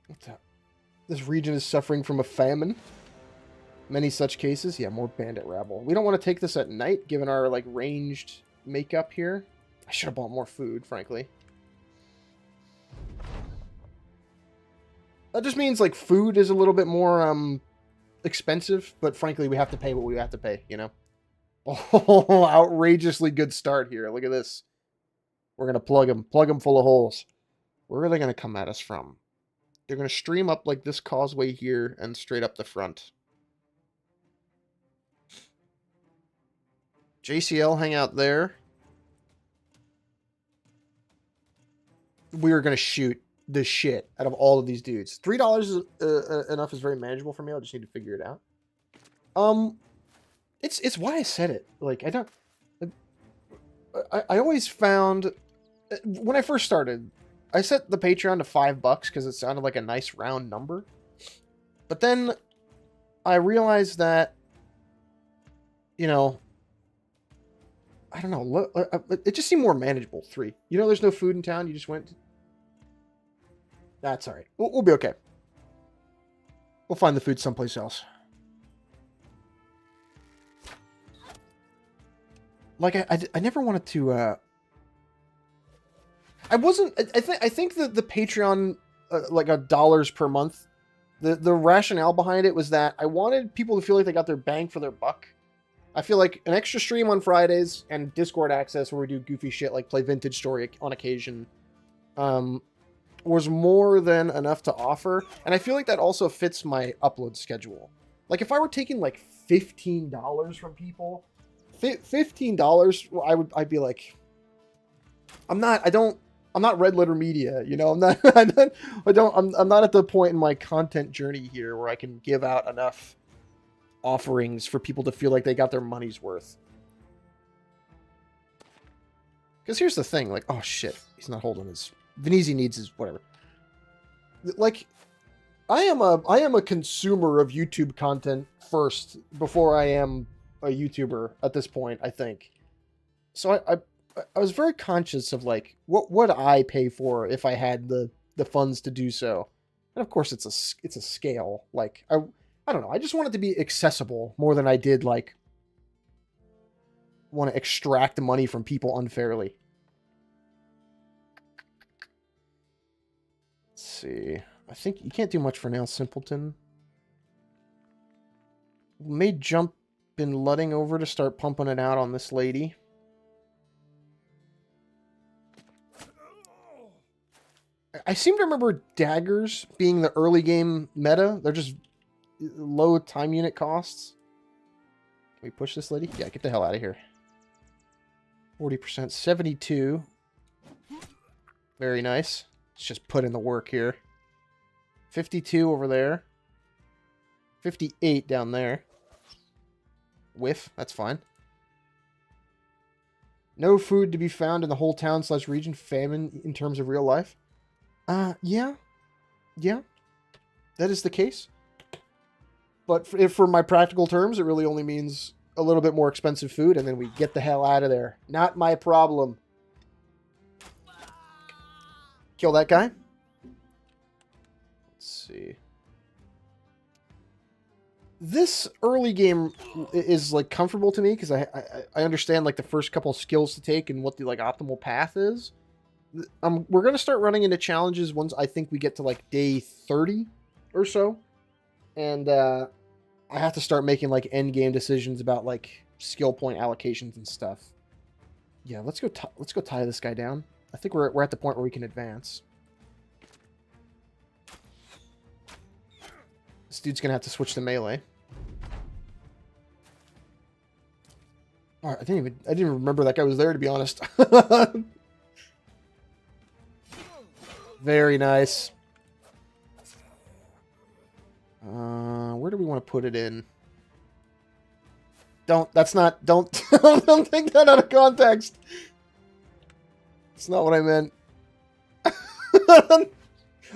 What the? This region is suffering from a famine. Many such cases. Yeah, more bandit rabble. We don't want to take this at night, given our, like, ranged makeup here. I should have bought more food, frankly. That just means, like, food is a little bit more, expensive, but frankly, we have to pay what we have to pay, you know? Oh, outrageously good start here. Look at this. We're going to plug them full of holes. Where are they going to come at us from? They're going to stream up like this causeway here and straight up the front. JCL hang out there. We are going to shoot the shit out of all of these dudes. $3 is enough is very manageable for me. I'll just need to figure it out. It's why I said it. Like, I always found when I first started, I set the Patreon to $5 because it sounded like a nice round number. But then I realized that, you know, I don't know. It just seemed more manageable. 3. You know, there's no food in town. You just went. That's all right. We'll be okay. We'll find the food someplace else. Like I never wanted to. I wasn't. I think that the Patreon, like $1 per month, the rationale behind it was that I wanted people to feel like they got their bang for their buck. I feel like an extra stream on Fridays and Discord access where we do goofy shit like play Vintage Story on occasion, was more than enough to offer. And I feel like that also fits my upload schedule. Like if I were taking like $15 from people, $15, I'd be like, I'm not red letter media, you know. I'm not at the point in my content journey here where I can give out enough offerings for people to feel like they got their money's worth. Because here's the thing, like, oh shit, he's not holding his. Venezi needs his whatever. Like, I am a consumer of YouTube content first before I am a YouTuber at this point, I think. So I was very conscious of like what would I pay for if I had the funds to do so. And of course it's a scale. Like I don't know, I just want it to be accessible more than I did like want to extract money from people unfairly. Let's see. I think you can't do much for now, Simpleton. May jump in Ludding over to start pumping it out on this lady. I seem to remember daggers being the early game meta. They're just low time unit costs. Can we push this lady? Yeah, get the hell out of here. 40%, 72. Very nice. Let's just put in the work here. 52 over there. 58 down there. Whiff, that's fine. No food to be found in the whole town / region. Famine in terms of real life. Yeah. Yeah. That is the case. But for my practical terms, it really only means a little bit more expensive food, and then we get the hell out of there. Not my problem. Kill that guy. Let's see. This early game is like comfortable to me because I understand like the first couple of skills to take and what the like optimal path is. We're gonna start running into challenges once I think we get to like day 30 or so, and I have to start making like end game decisions about like skill point allocations and stuff. Yeah, let's go tie this guy down. I think we're at the point where we can advance. This dude's gonna have to switch to melee. All right, I didn't even remember that guy was there, to be honest. Very nice. Where do we want to put it in? Don't take that out of context. It's not what I meant.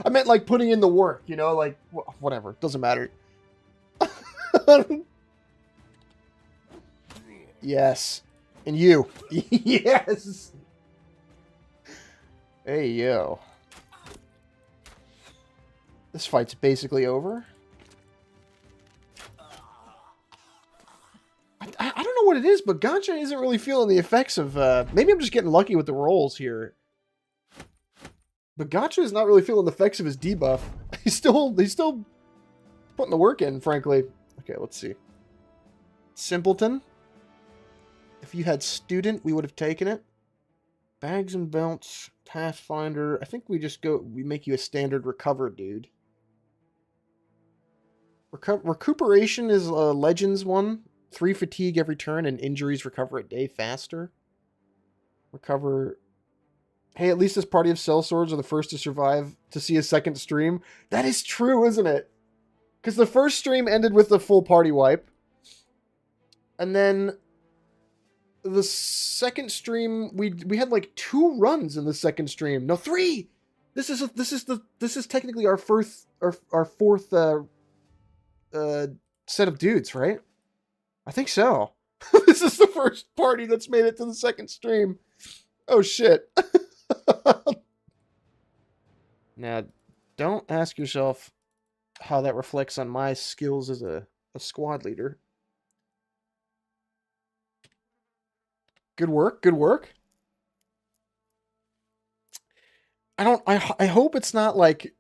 I meant like putting in the work, you know, like whatever, doesn't matter. Yes. And you. Yes. Hey, yo. This fight's basically over. I don't know what it is, but Gotcha isn't really feeling the effects of... maybe I'm just getting lucky with the rolls here. But Gotcha is not really feeling the effects of his debuff. He's still putting the work in, frankly. Okay, let's see. Simpleton. If you had Student, we would have taken it. Bags and Belts, Pathfinder. I think we make you a standard Recover dude. Recuperation is a Legends one. 3 fatigue every turn and injuries recover a day faster. Recover. Hey, at least this party of sellswords are the first to survive to see a second stream. That is true, isn't it? Because the first stream ended with the full party wipe. And then the second stream, we had like 2 runs in the second stream. No, 3. This is technically our fourth set of dudes, right? I think so. This is the first party that's made it to the second stream. Oh shit. Now, don't ask yourself how that reflects on my skills as a squad leader. Good work, good work. I hope it's not like...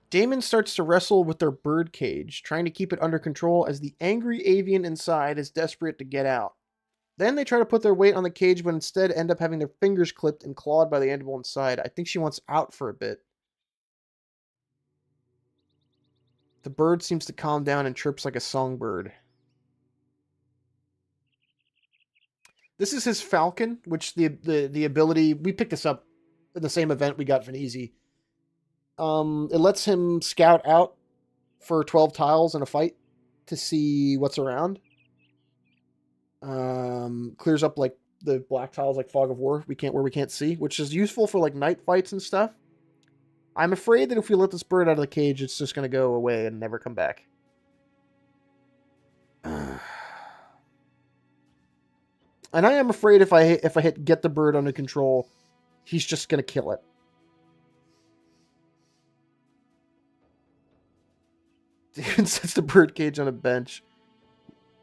Damon starts to wrestle with their bird cage, trying to keep it under control as the angry avian inside is desperate to get out. Then they try to put their weight on the cage, but instead end up having their fingers clipped and clawed by the animal inside. I think she wants out for a bit. The bird seems to calm down and chirps like a songbird. This is his falcon, which the ability... We picked this up in the same event we got Venezi. It lets him scout out for 12 tiles in a fight to see what's around. Clears up like the black tiles like Fog of War where we can't see, which is useful for like night fights and stuff. I'm afraid that if we let this bird out of the cage, it's just going to go away and never come back. And I am afraid if I hit get the bird under control, he's just going to kill it. Damon sets the bird cage on a bench.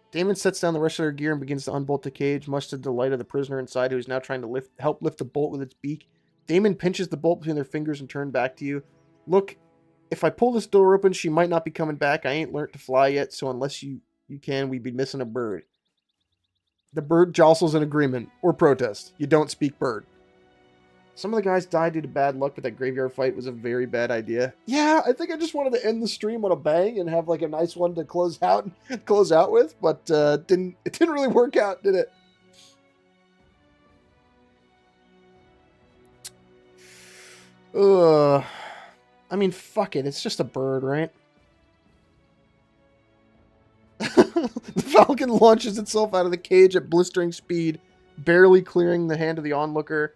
Damon sets down the rest of their gear and begins to unbolt the cage, much to the delight of the prisoner inside, who is now trying to help lift the bolt with its beak. Damon pinches the bolt between their fingers and turns back to you. Look, if I pull this door open, she might not be coming back. I ain't learnt to fly yet, so unless you can, we'd be missing a bird. The bird jostles in agreement, or protest. You don't speak bird. Some of the guys died due to bad luck, but that graveyard fight was a very bad idea. Yeah, I think I just wanted to end the stream on a bang and have like a nice one to close out with, but it didn't really work out, did it? I mean, fuck it. It's just a bird, right? The falcon launches itself out of the cage at blistering speed, barely clearing the hand of the onlooker.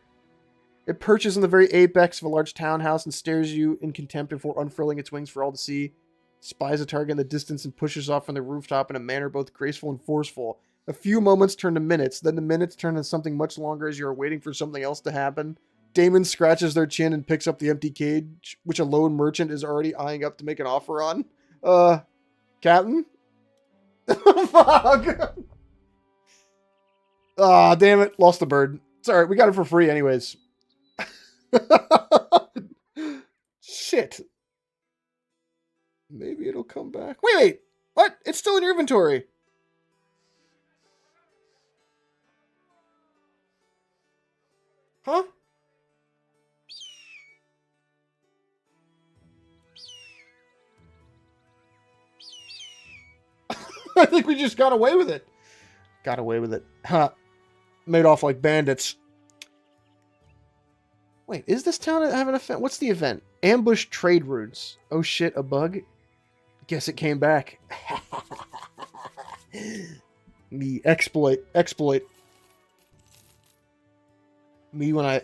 It perches in the very apex of a large townhouse and stares you in contempt before unfurling its wings for all to see. Spies a target in the distance and pushes off from the rooftop in a manner both graceful and forceful. A few moments turn to minutes, then the minutes turn to something much longer as you are waiting for something else to happen. Damon scratches their chin and picks up the empty cage, which a lone merchant is already eyeing up to make an offer on. Captain? Fuck! Ah, damn it. Lost the bird. It's alright, we got it for free anyways. Shit. Maybe it'll come back. Wait! What? It's still in your inventory. Huh? I think we just got away with it. Got away with it. Huh. Made off like bandits. Wait, is this town have an event? What's the event? Ambush trade routes. Oh shit, a bug? Guess it came back. Me exploit. Me when I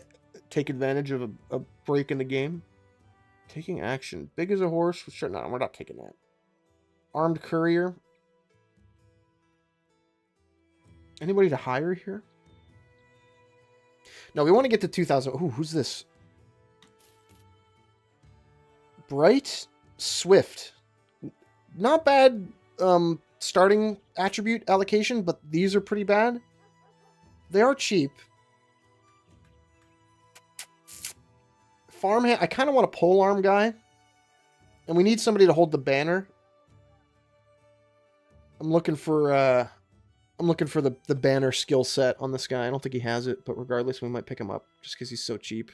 take advantage of a break in the game. Taking action. Big as a horse. Sure, no, we're not taking that. Armed courier. Anybody to hire here? No, we want to get to 2,000. Ooh, who's this? Bright Swift. Not bad starting attribute allocation, but these are pretty bad. They are cheap. Farmhand. I kind of want a polearm guy. And we need somebody to hold the banner. I'm looking for the banner skill set on this guy. I don't think he has it, but regardless, we might pick him up just because he's so cheap.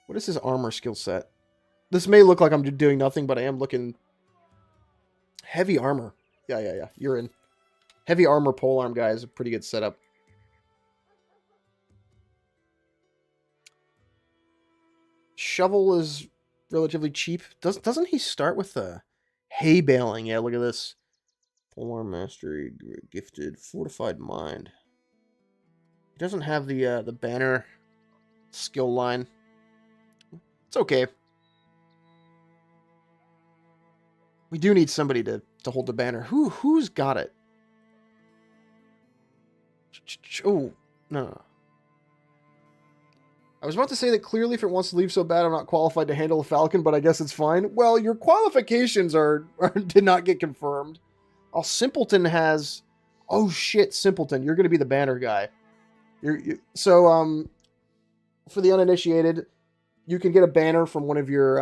What is his armor skill set? This may look like I'm doing nothing, but I am looking... Heavy armor. Yeah. You're in. Heavy armor polearm guy is a pretty good setup. Shovel is relatively cheap. Doesn't he start with the hay baling? Yeah, look at this. Polearm mastery, gifted, fortified mind. He doesn't have the banner skill line. It's okay. We do need somebody to hold the banner. Who's got it? Oh, no. I was about to say that clearly if it wants to leave so bad, I'm not qualified to handle a falcon, but I guess it's fine. Well, your qualifications did not get confirmed. Oh, Simpleton has... Oh, shit, Simpleton. You're going to be the banner guy. So, for the uninitiated, you can get a banner from one of your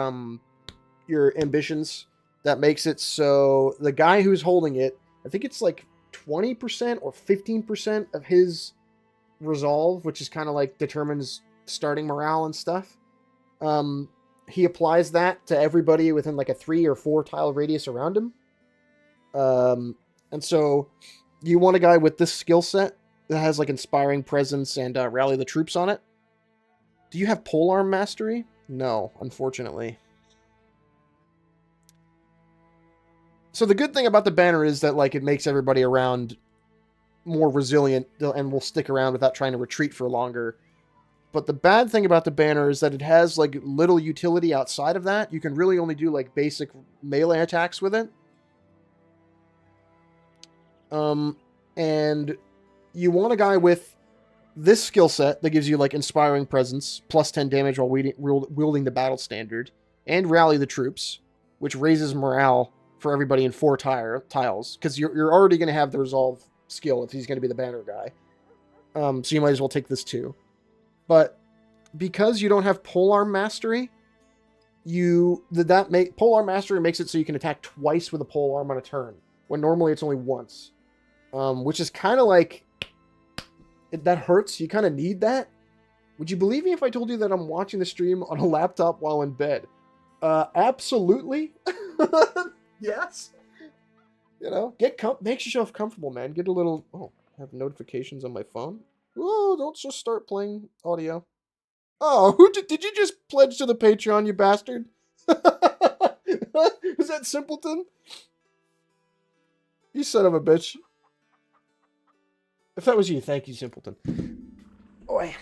ambitions. That makes it so the guy who's holding it, I think it's like 20% or 15% of his resolve, which is kind of like determines starting morale and stuff. he applies that to everybody within like a 3 or 4 tile radius around him. And so you want a guy with this skill set that has like Inspiring Presence and Rally the Troops on it. Do you have Polearm Mastery? No, unfortunately. So the good thing about the banner is that like it makes everybody around more resilient and will stick around without trying to retreat for longer. But the bad thing about the banner is that it has like little utility outside of that. You can really only do like basic melee attacks with it. And you want a guy with this skill set that gives you like Inspiring Presence, plus 10 damage while wielding the battle standard, and Rally the Troops, which raises morale for everybody in 4 tiles, because you're already going to have the Resolve skill if he's going to be the banner guy. So you might as well take this too. But because you don't have Polearm Mastery, Polearm Mastery makes it so you can attack twice with a polearm on a turn, when normally it's only once. Which is kind of like, that hurts. You kind of need that. Would you believe me if I told you that I'm watching the stream on a laptop while in bed? Absolutely. Yes. You know, make yourself comfortable, man. Get a little, I have notifications on my phone. Oh, don't just start playing audio. Oh, did you just pledge to the Patreon, you bastard? Is that Simpleton? You son of a bitch. If that was you, thank you, Simpleton. Boy.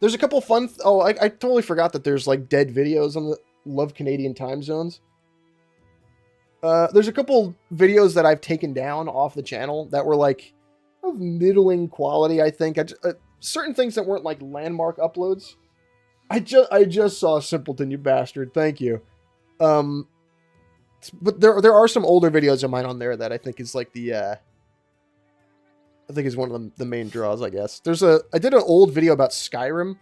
There's a couple fun... I totally forgot that there's, like, dead videos on the Love Canadian Time Zones. There's a couple videos that I've taken down off the channel that were, like, of middling quality, I think. Certain things that weren't, like, landmark uploads. I just saw Simpleton, you bastard. Thank you. But there are some older videos of mine on there that I think is, like, I think is one of the main draws, I guess. I did an old video about Skyrim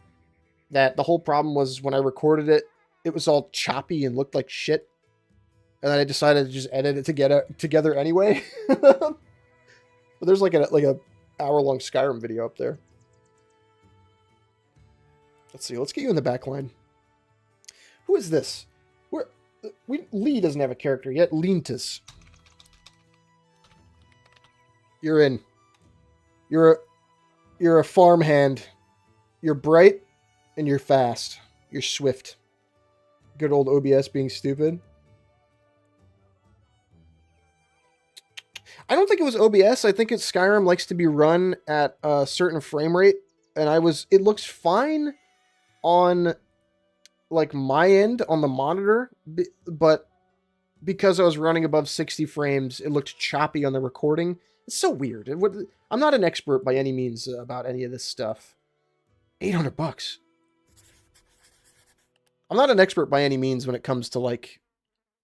that the whole problem was when I recorded it, it was all choppy and looked like shit. And then I decided to just edit it together anyway. But there's like a hour-long Skyrim video up there. Let's see. Let's get you in the back line. Who is this? Lee doesn't have a character yet. Lintus. You're in. You're a farmhand. You're bright and you're fast. You're swift. Good old OBS being stupid. I don't think it was OBS. I think Skyrim likes to be run at a certain frame rate, and it looks fine on like my end on the monitor, but because I was running above 60 frames, it looked choppy on the recording. It's so weird. I'm not an expert by any means about any of this stuff. $800. I'm not an expert by any means when it comes to like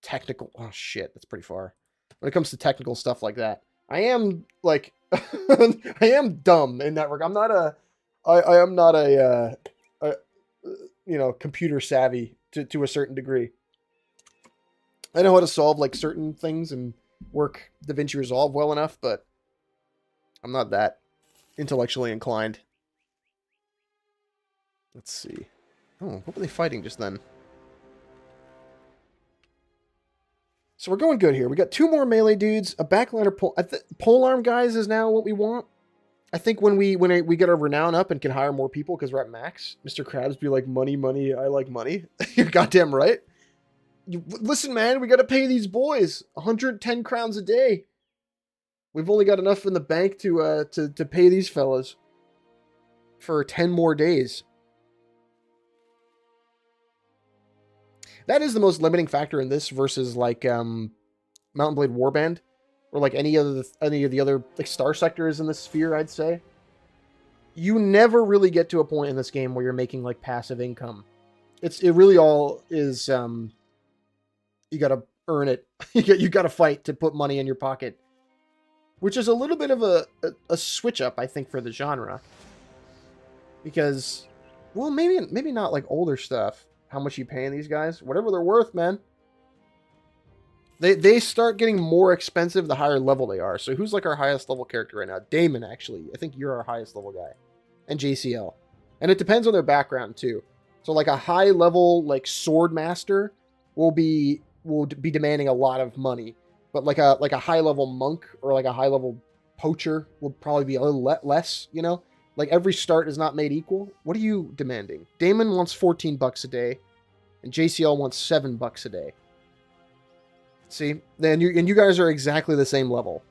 technical. Oh shit, that's pretty far. When it comes to technical stuff like that, I am like, I am dumb in that regard. I am not a computer savvy to a certain degree. I know how to solve like certain things and work DaVinci Resolve well enough, but I'm not that intellectually inclined. Let's see. Oh, what were they fighting just then? So we're going good here. We got 2 more melee dudes, a backliner polearm guys is now what we want. I think when we get our renown up and can hire more people because we're at max, Mr. Krabs be like, money, money, I like money. You're goddamn right. Listen, man, we got to pay these boys 110 crowns a day. We've only got enough in the bank to pay these fellas for 10 more days. That is the most limiting factor in this versus like Mount and Blade Warband or like any of the other like star sectors in the sphere, I'd say. You never really get to a point in this game where you're making like passive income. It really all is you got to earn it. you got to fight to put money in your pocket. Which is a little bit of a switch up, I think, for the genre. Because, well, maybe not like older stuff. How much you paying these guys? Whatever they're worth, man. They start getting more expensive the higher level they are. So who's like our highest level character right now? Damon, actually. I think you're our highest level guy. And JCL. And it depends on their background, too. So like a high level like sword master will be demanding a lot of money, but like a high level monk or like a high level poacher will probably be a little less. You know, like every start is not made equal. What are you demanding? Damon wants $14 a day, and JCL wants $7 a day. See, then you guys are exactly the same level.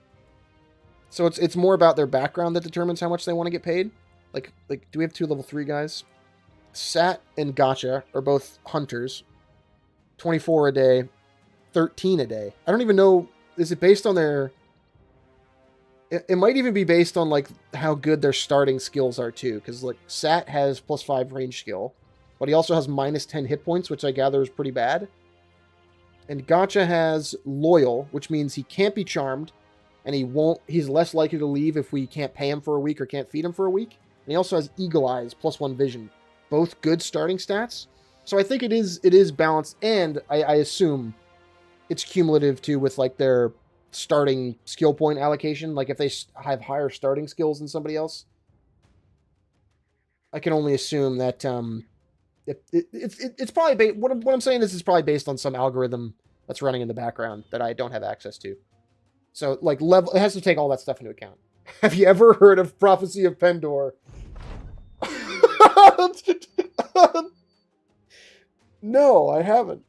So it's more about their background that determines how much they want to get paid. Like do we have 2 level 3 guys? Sat and Gotcha are both hunters. 24 a day, 13 a day. I don't even know, is it based on their... It might even be based on like how good their starting skills are too, because like Sat has +5 range skill, but he also has -10 hit points, which I gather is pretty bad. And Gotcha has loyal, which means he can't be charmed, and he's less likely to leave if we can't pay him for a week or can't feed him for a week. And he also has Eagle Eyes, +1 vision. Both good starting stats. So I think it is balanced, and I assume it's cumulative too with like their starting skill point allocation. Like if they have higher starting skills than somebody else, I can only assume that it's probably what I'm saying is it's probably based on some algorithm that's running in the background that I don't have access to. So like level, it has to take all that stuff into account. Have you ever heard of Prophecy of Pendor? No, I haven't.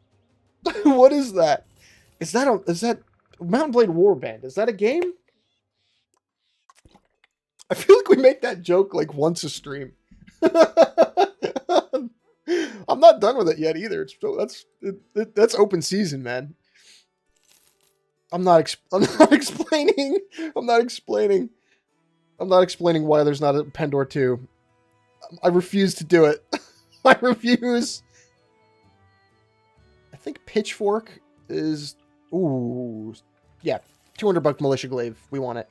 What is that? Is that Mountain Blade Warband? Is that a game? I feel like we make that joke like once a stream. I'm not done with it yet either. That's open season, man. I'm not explaining. I'm not explaining why there's not a Pendor 2. I refuse to do it. I refuse. I think Pitchfork is... Ooh. Yeah. $200 Militia Glaive. We want it.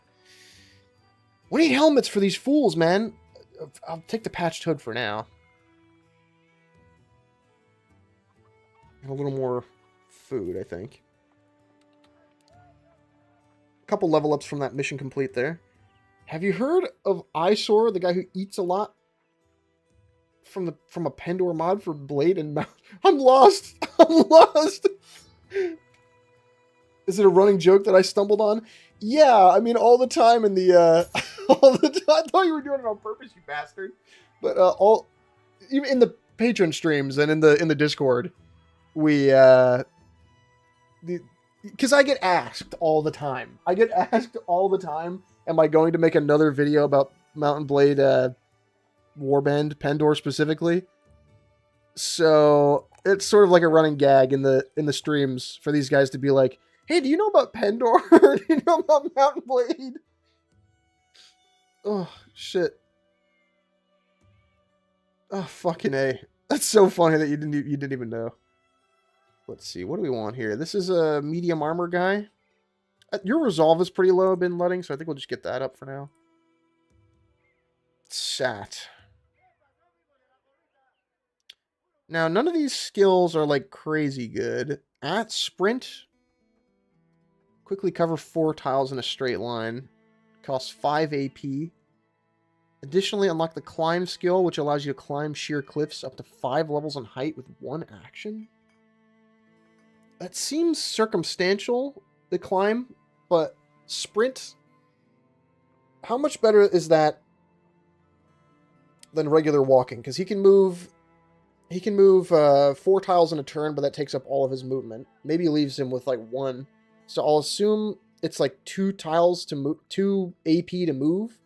We need helmets for these fools, man. I'll take the patched hood for now. And a little more food, I think. A couple level ups from that mission complete there. Have you heard of Eyesore, the guy who eats a lot? From a Pendor mod for Blade and Mount. I'm lost. I'm lost. Is it a running joke that I stumbled on? Yeah, I mean all the time in the all the time. I thought you were doing it on purpose, you bastard. But even in the Patreon streams and in the Discord, we because I get asked all the time. Am I going to make another video about Mountain Blade Warband, Pendor specifically? So it's sort of like a running gag in the streams for these guys to be like, hey, do you know about Pendor? Do you know about Mountain Blade? Oh, shit. Oh, fucking A. That's so funny that you didn't even know. Let's see, what do we want here? This is a medium armor guy. Your resolve is pretty low, Bin Letting, so I think we'll just get that up for now. Sat. Now, none of these skills are, like, crazy good. At sprint, quickly cover 4 tiles in a straight line. Costs 5 AP. Additionally, unlock the climb skill, which allows you to climb sheer cliffs up to 5 levels in height with 1 action. That seems circumstantial, the climb, but sprint... How much better is that than regular walking? Because he can move 4 tiles in a turn, but that takes up all of his movement. Maybe leaves him with like 1. So I'll assume it's like 2 tiles to move, 2 AP to move.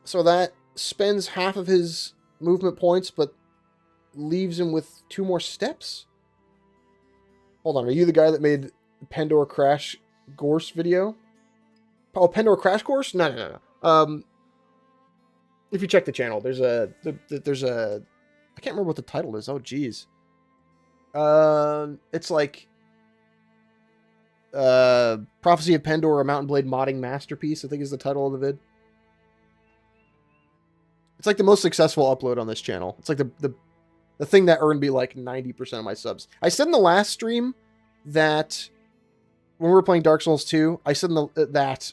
So that spends half of his movement points, but leaves him with 2 more steps. Hold on, are you the guy that made Pendor Crash Course video? Oh, Pendor Crash Course? No. If you check the channel, there's a I can't remember what the title is. Oh, geez. It's like Prophecy of Pendor, a Mountain Blade modding masterpiece, I think is the title of the vid. It's like the most successful upload on this channel. It's like the thing that earned me like 90% of my subs. I said in the last stream that when we were playing Dark Souls 2, I said that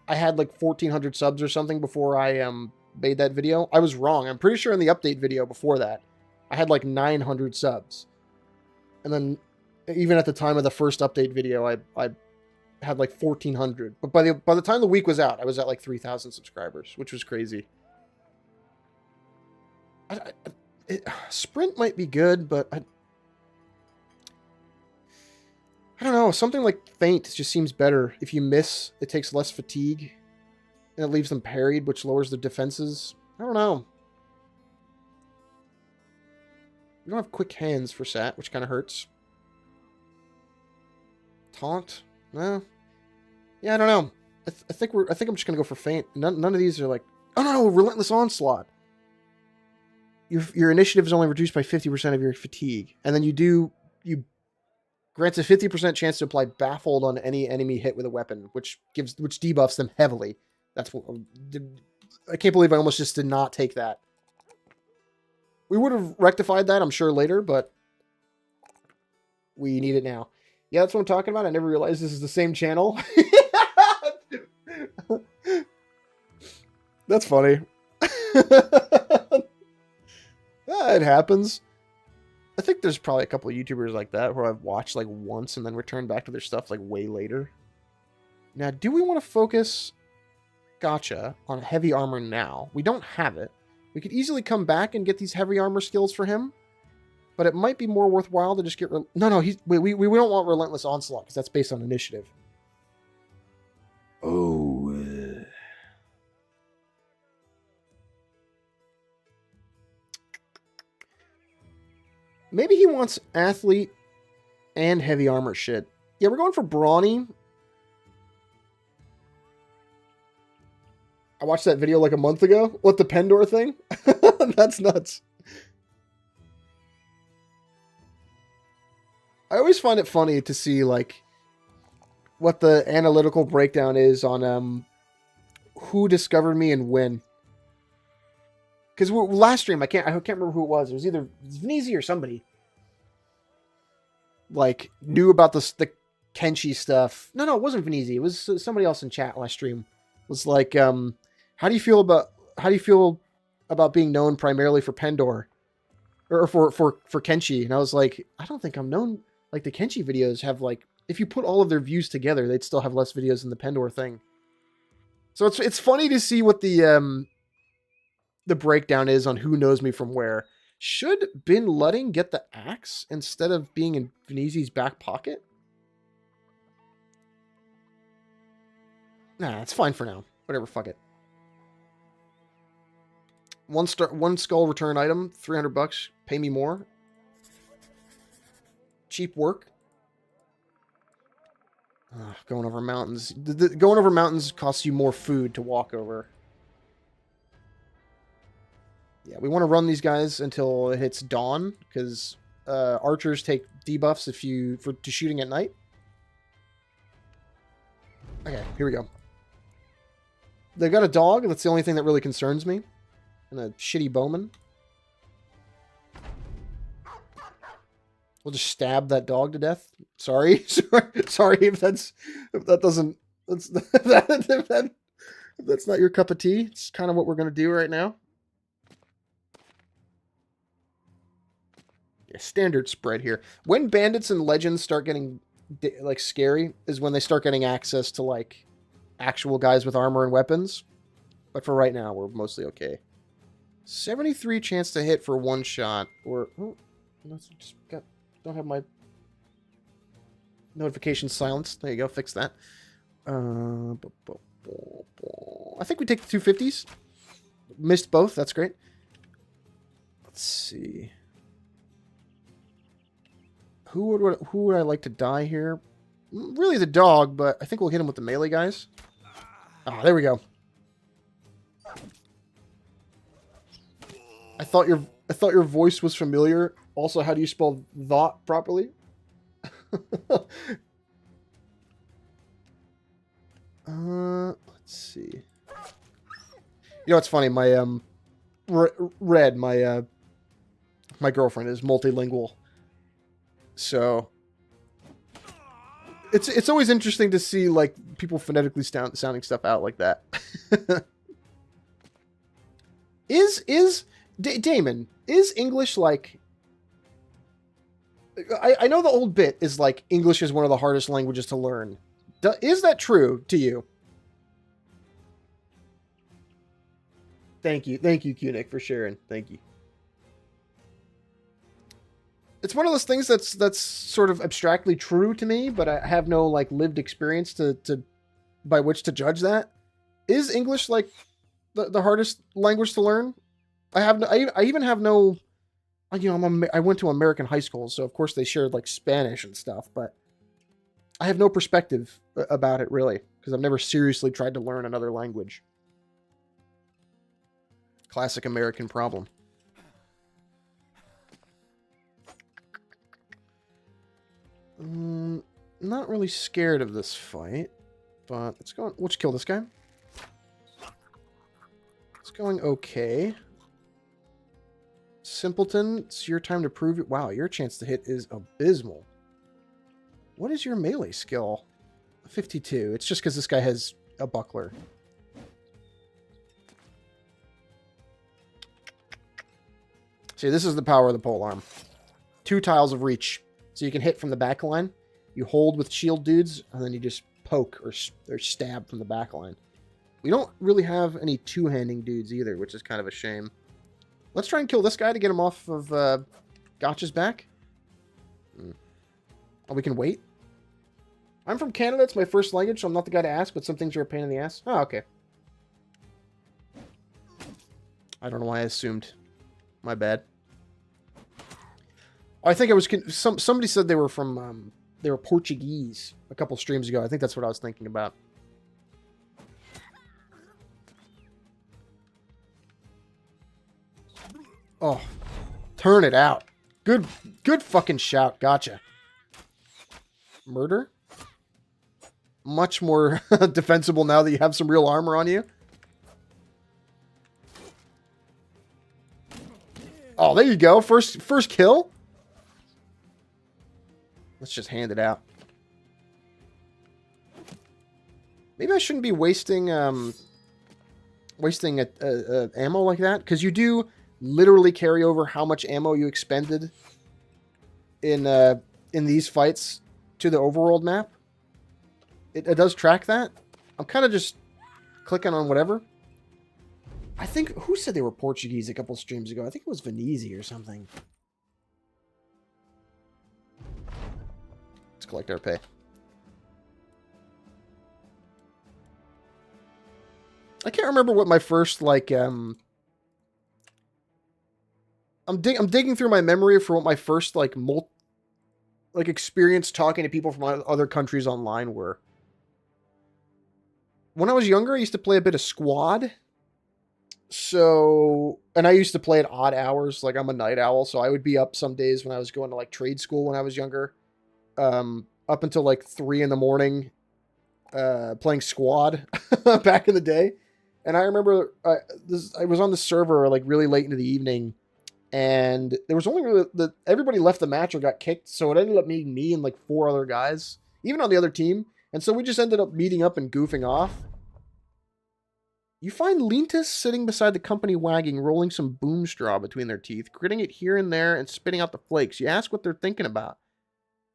I had like 1,400 subs or something before I made that video. I was wrong. I'm pretty sure in the update video before that, I had like 900 subs. And then even at the time of the first update video, I had like 1,400. But by the time the week was out, I was at like 3,000 subscribers, which was crazy. Sprint might be good, but I don't know. Something like Feint just seems better. If you miss, it takes less fatigue, and it leaves them parried, which lowers their defenses. I don't know. We don't have quick hands for Sat, which kind of hurts. Taunt? No. Yeah, I don't know. I think I'm just gonna go for Feint. None of these are like, oh no, Relentless Onslaught. Your initiative is only reduced by 50% of your fatigue, and then you grants a 50% chance to apply Baffled on any enemy hit with a weapon, which debuffs them heavily. That's what I can't believe I almost just did not take that. We would have rectified that, I'm sure, later, but we need it now. Yeah, that's what I'm talking about. I never realized this is the same channel. That's funny. It happens. I think there's probably a couple of YouTubers like that where I've watched like once and then returned back to their stuff like way later. Now, do we want to focus Gotcha on heavy armor now? We don't have it. We could easily come back and get these heavy armor skills for him, but it might be more worthwhile to just get... we don't want Relentless Onslaught because that's based on initiative. Oh. Maybe he wants athlete and heavy armor shit. Yeah, we're going for brawny. I watched that video like a month ago. What, the Pendor thing? That's nuts. I always find it funny to see like what the analytical breakdown is on who discovered me and when. Because last stream, I can't remember who it was. It was either Vneezy or somebody. Like, knew about the Kenshi stuff. No, it wasn't Vneezy. It was somebody else in chat last stream. It was like, how do you feel about being known primarily for Pendor? Or for Kenshi? And I was like, I don't think I'm known. Like, the Kenshi videos have, like, if you put all of their views together, they'd still have less videos than the Pendor thing. So it's funny to see what the breakdown is on who knows me from where. Should Bin Ludding get the axe instead of being in Vneezy's back pocket? Nah, it's fine for now. Whatever, fuck it. One skull return item, $300. Pay me more. Cheap work. Going over mountains. Going over mountains costs you more food to walk over. Yeah, we want to run these guys until it hits dawn, because archers take debuffs to shooting at night. Okay, here we go. They got a dog, that's the only thing that really concerns me. And a shitty bowman. We'll just stab that dog to death. Sorry. Sorry if that's not your cup of tea. It's kind of what we're going to do right now. Standard spread here. When bandits and legends start getting like scary is when they start getting access to like actual guys with armor and weapons. But for right now, we're mostly okay. 73 chance to hit for one shot. Or don't have my notifications silenced. There you go. Fix that. I think we take the 250s. Missed both. That's great. Let's see. Who would I like to die here? Really the dog, but I think we'll hit him with the melee guys. Ah, there we go. I thought your voice was familiar. Also, how do you spell thought properly? Let's see. You know what's funny? My Red, my girlfriend is multilingual. So it's always interesting to see like people phonetically sounding stuff out like that. Damon, is English like... I know the old bit is like English is one of the hardest languages to learn. Is that true to you? Thank you, Kunick, for sharing. Thank you. It's one of those things that's sort of abstractly true to me, but I have no like lived experience to by which to judge that. Is English like the hardest language to learn? I even have no... You know, I went to American high school, so of course they shared like Spanish and stuff, but I have no perspective about it really, because I've never seriously tried to learn another language. Classic American problem. Not really scared of this fight, but it's going... Let's kill this guy. It's going okay. Simpleton, it's your time to prove it. Wow, your chance to hit is abysmal. What is your melee skill? 52. It's just because this guy has a buckler. See, this is the power of the polearm. 2 tiles of reach. So you can hit from the back line. You hold with shield dudes, and then you just poke or stab from the back line. We don't really have any two-handing dudes either, which is kind of a shame. Let's try and kill this guy to get him off of Gotcha's back. Oh, we can wait? I'm from Canada. It's my first language, so I'm not the guy to ask, but some things are a pain in the ass. Oh, okay. I don't know why I assumed. My bad. Oh, I think I was... Somebody said they were from... they were Portuguese a couple streams ago. I think that's what I was thinking about. Oh, turn it out. Good fucking shout. Gotcha. Murder? Much more defensible now that you have some real armor on you. Oh, there you go. First kill. Let's just hand it out. Maybe I shouldn't be wasting ammo like that, because you do literally carry over how much ammo you expended in these fights to the overworld map. It does track that. I'm kind of just clicking on whatever. I think... Who said they were Portuguese a couple streams ago? I think it was Venezi or something. Let's collect our pay. I can't remember what my first, like, I'm digging through my memory for what my first, like, experience talking to people from other countries online were. When I was younger, I used to play a bit of Squad. So, and I used to play at odd hours. Like, I'm a night owl, so I would be up some days when I was going to, like, trade school when I was younger. Up until, like, 3 in the morning, playing Squad back in the day. And I remember I was on the server, like, really late into the evening, and there was only really... everybody left the match or got kicked, so it ended up being me and, like, 4 other guys, even on the other team. And so we just ended up meeting up and goofing off. You find Lintus sitting beside the company wagon, rolling some boom straw between their teeth, gritting it here and there and spitting out the flakes. You ask what they're thinking about.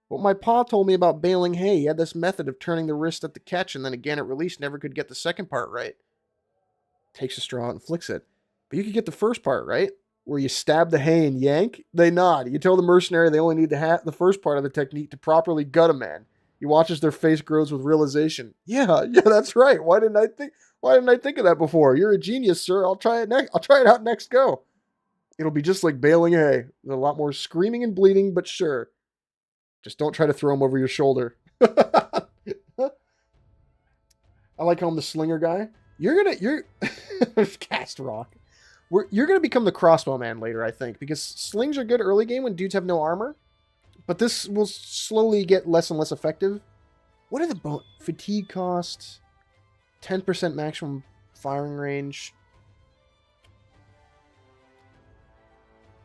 What my pa told me about baling hay, he had this method of turning the wrist at the catch and then again at release, never could get the second part right. Takes a straw and flicks it. But you could get the first part right, where you stab the hay and yank. They nod. You tell the mercenary they only need the first part of the technique to properly gut a man. You watch as their face grows with realization. Yeah, that's right. Why didn't I think of that before? You're a genius, sir. I'll try it next. I'll try it out next go. It'll be just like baling hay. There's a lot more screaming and bleeding, but sure. Just don't try to throw him over your shoulder. I like how I'm the slinger guy. You're cast rock. You're gonna become the crossbow man later, I think, because slings are good early game when dudes have no armor. But this will slowly get less and less effective. What are the fatigue costs? 10% maximum firing range.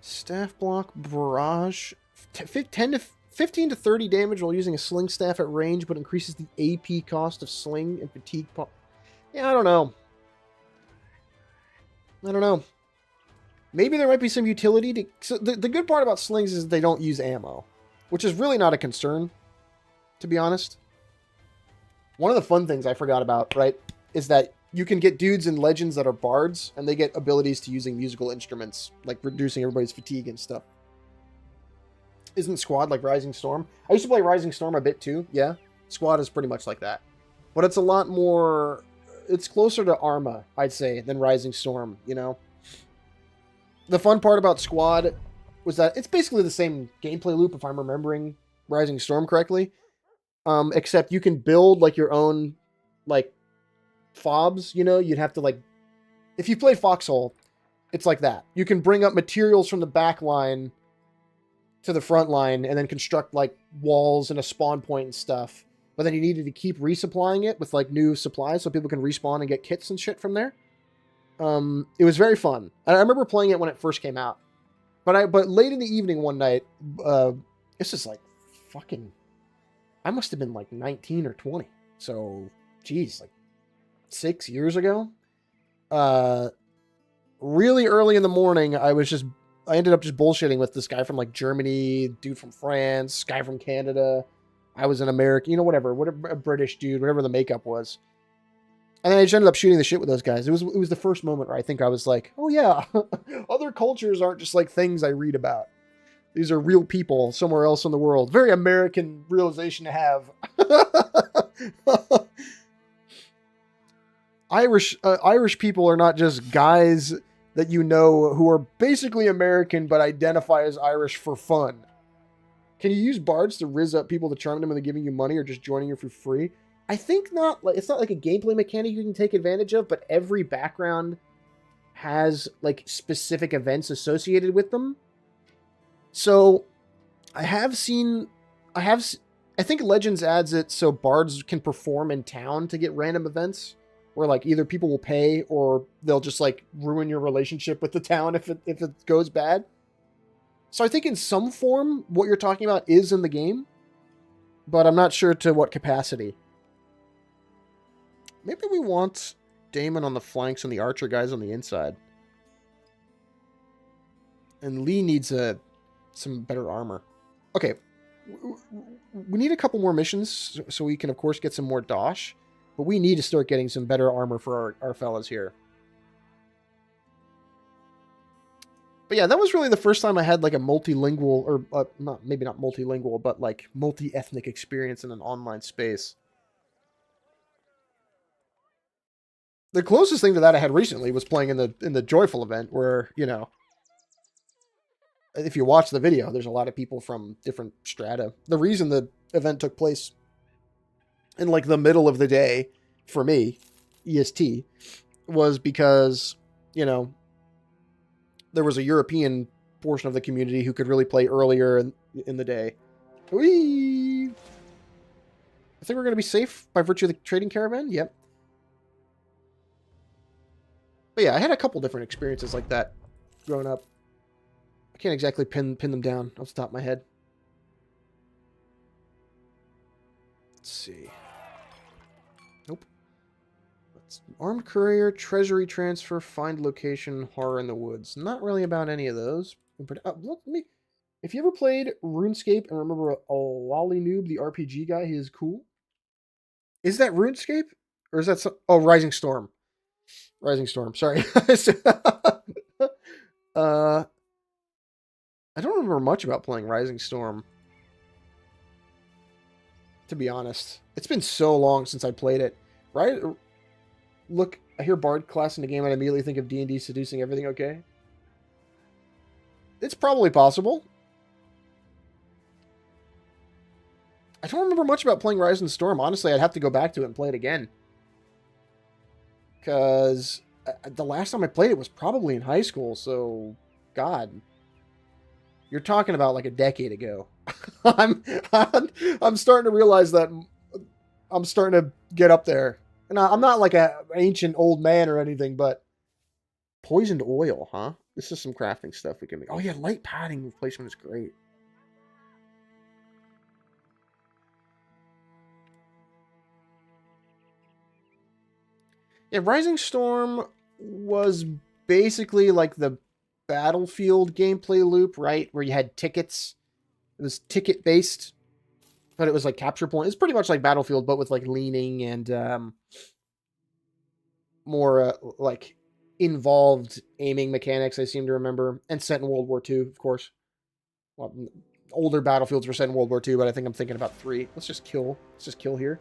Staff block, barrage. 15 to 30 damage while using a sling staff at range, but increases the AP cost of sling and fatigue. Yeah, I don't know. Maybe there might be some utility to... So the good part about slings is they don't use ammo, which is really not a concern, to be honest. One of the fun things I forgot about, right, is that you can get dudes in Legends that are bards, and they get abilities to using musical instruments, like reducing everybody's fatigue and stuff. Isn't Squad like Rising Storm? I used to play Rising Storm a bit too, yeah. Squad is pretty much like that. But it's a lot more... It's closer to Arma, I'd say, than Rising Storm, you know? The fun part about Squad was that it's basically the same gameplay loop, if I'm remembering Rising Storm correctly. Except you can build, like, your own, like, fobs, you know? You'd have to, like... If you play Foxhole, it's like that. You can bring up materials from the back line to the front line and then construct, like, walls and a spawn point and stuff. But then you needed to keep resupplying it with, like, new supplies so people can respawn and get kits and shit from there. It was very fun. I remember playing it when it first came out. But late in the evening one night, this is like fucking... I must have been like 19 or 20. So, geez, like 6 years ago. Really early in the morning, I ended up just bullshitting with this guy from like Germany, dude from France, guy from Canada. I was an American, you know, whatever, a British dude, whatever the makeup was. And then I just ended up shooting the shit with those guys. It was the first moment where I think I was like, oh yeah, other cultures aren't just like things I read about. These are real people somewhere else in the world. Very American realization to have. Irish people are not just guys that you know who are basically American but identify as Irish for fun. Can you use bards to rizz up people to charm them into giving you money or just joining you for free? I think not. Like, it's not like a gameplay mechanic you can take advantage of, but every background has like specific events associated with them. So I think Legends adds it so bards can perform in town to get random events where like either people will pay or they'll just like ruin your relationship with the town if it goes bad. So I think in some form what you're talking about is in the game, but I'm not sure to what capacity. Maybe we want Damon on the flanks and the archer guys on the inside. And Lee needs some better armor. Okay. We need a couple more missions so we can, of course, get some more dosh. But we need to start getting some better armor for our fellas here. But yeah, that was really the first time I had like a multilingual, or maybe not multilingual, but like multi-ethnic experience in an online space. The closest thing to that I had recently was playing in the Joyful event where, you know, if you watch the video, there's a lot of people from different strata. The reason the event took place in like the middle of the day for me, EST, was because, you know, there was a European portion of the community who could really play earlier in the day. Whee! I think we're going to be safe by virtue of the trading caravan. Yep. But yeah, I had a couple different experiences like that growing up. I can't exactly pin them down off the top of my head. Let's see. Nope. Armed courier, treasury transfer, find location, horror in the woods. Not really about any of those. Look, if you ever played RuneScape and remember a Lolly Noob, the RPG guy, he is cool. Is that RuneScape? Or is that oh, Rising Storm. Rising Storm, sorry. I don't remember much about playing Rising Storm, to be honest. It's been so long since I played it. Right? Look, I hear Bard class in the game and I immediately think of D&D seducing everything okay. It's probably possible. I don't remember much about playing Rising Storm. Honestly, I'd have to go back to it and play it again. Because the last time I played it was probably in high school, so... God. You're talking about like a decade ago. I'm starting to realize that I'm starting to get up there. And I'm not like an ancient old man or anything, but poisoned oil, huh? This is some crafting stuff we can make. Oh yeah, light padding replacement is great. Yeah, Rising Storm was basically like the Battlefield gameplay loop, right? Where you had tickets. It was ticket based, but it was like capture point. It's pretty much like Battlefield, but with like leaning and more like involved aiming mechanics, I seem to remember. And set in World War II, of course. Well, older Battlefields were set in World War II, but I think I'm thinking about 3. Let's just kill. Let's just kill here.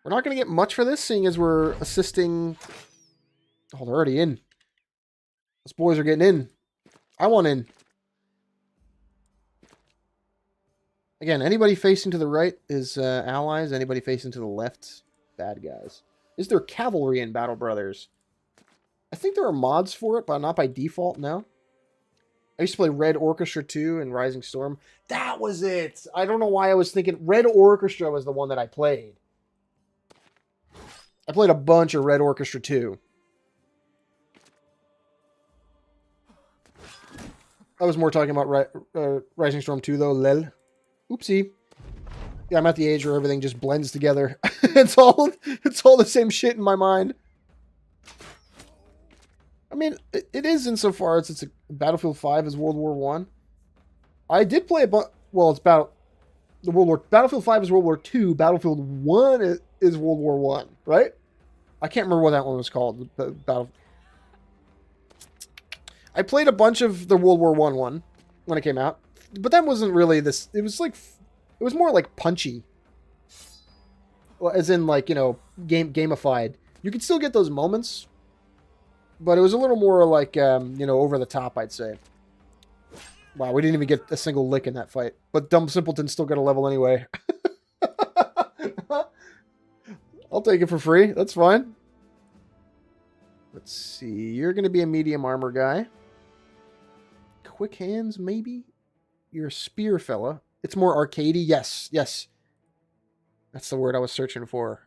We're not going to get much for this, seeing as we're assisting. Oh, they're already in. Those boys are getting in. I want in. Again, anybody facing to the right is allies. Anybody facing to the left, bad guys. Is there cavalry in Battle Brothers? I think there are mods for it, but not by default, no. I used to play Red Orchestra 2 and Rising Storm. That was it! I don't know why I was thinking... Red Orchestra was the one that I played. I played a bunch of Red Orchestra 2. I was more talking about Rising Storm 2, though. Lel. Oopsie. Yeah, I'm at the age where everything just blends together. it's all the same shit in my mind. I mean, it is insofar as it's a Battlefield 5 is World War 1. I did play well, it's about the Battlefield 5 is World War 2. Battlefield 1 is World War 1, right? I can't remember what that one was called. I played a bunch of the World War 1 one when it came out, but that wasn't really this. It was more like punchy, as in like, you know, gamified. You could still get those moments, but it was a little more like, you know, over the top, I'd say. Wow, we didn't even get a single lick in that fight, but Dumb Simpleton still got a level anyway. I'll take it for free. That's fine. Let's see. You're going to be a medium armor guy. Quick hands, maybe? You're a spear fella. It's more arcadey. Yes, yes. That's the word I was searching for.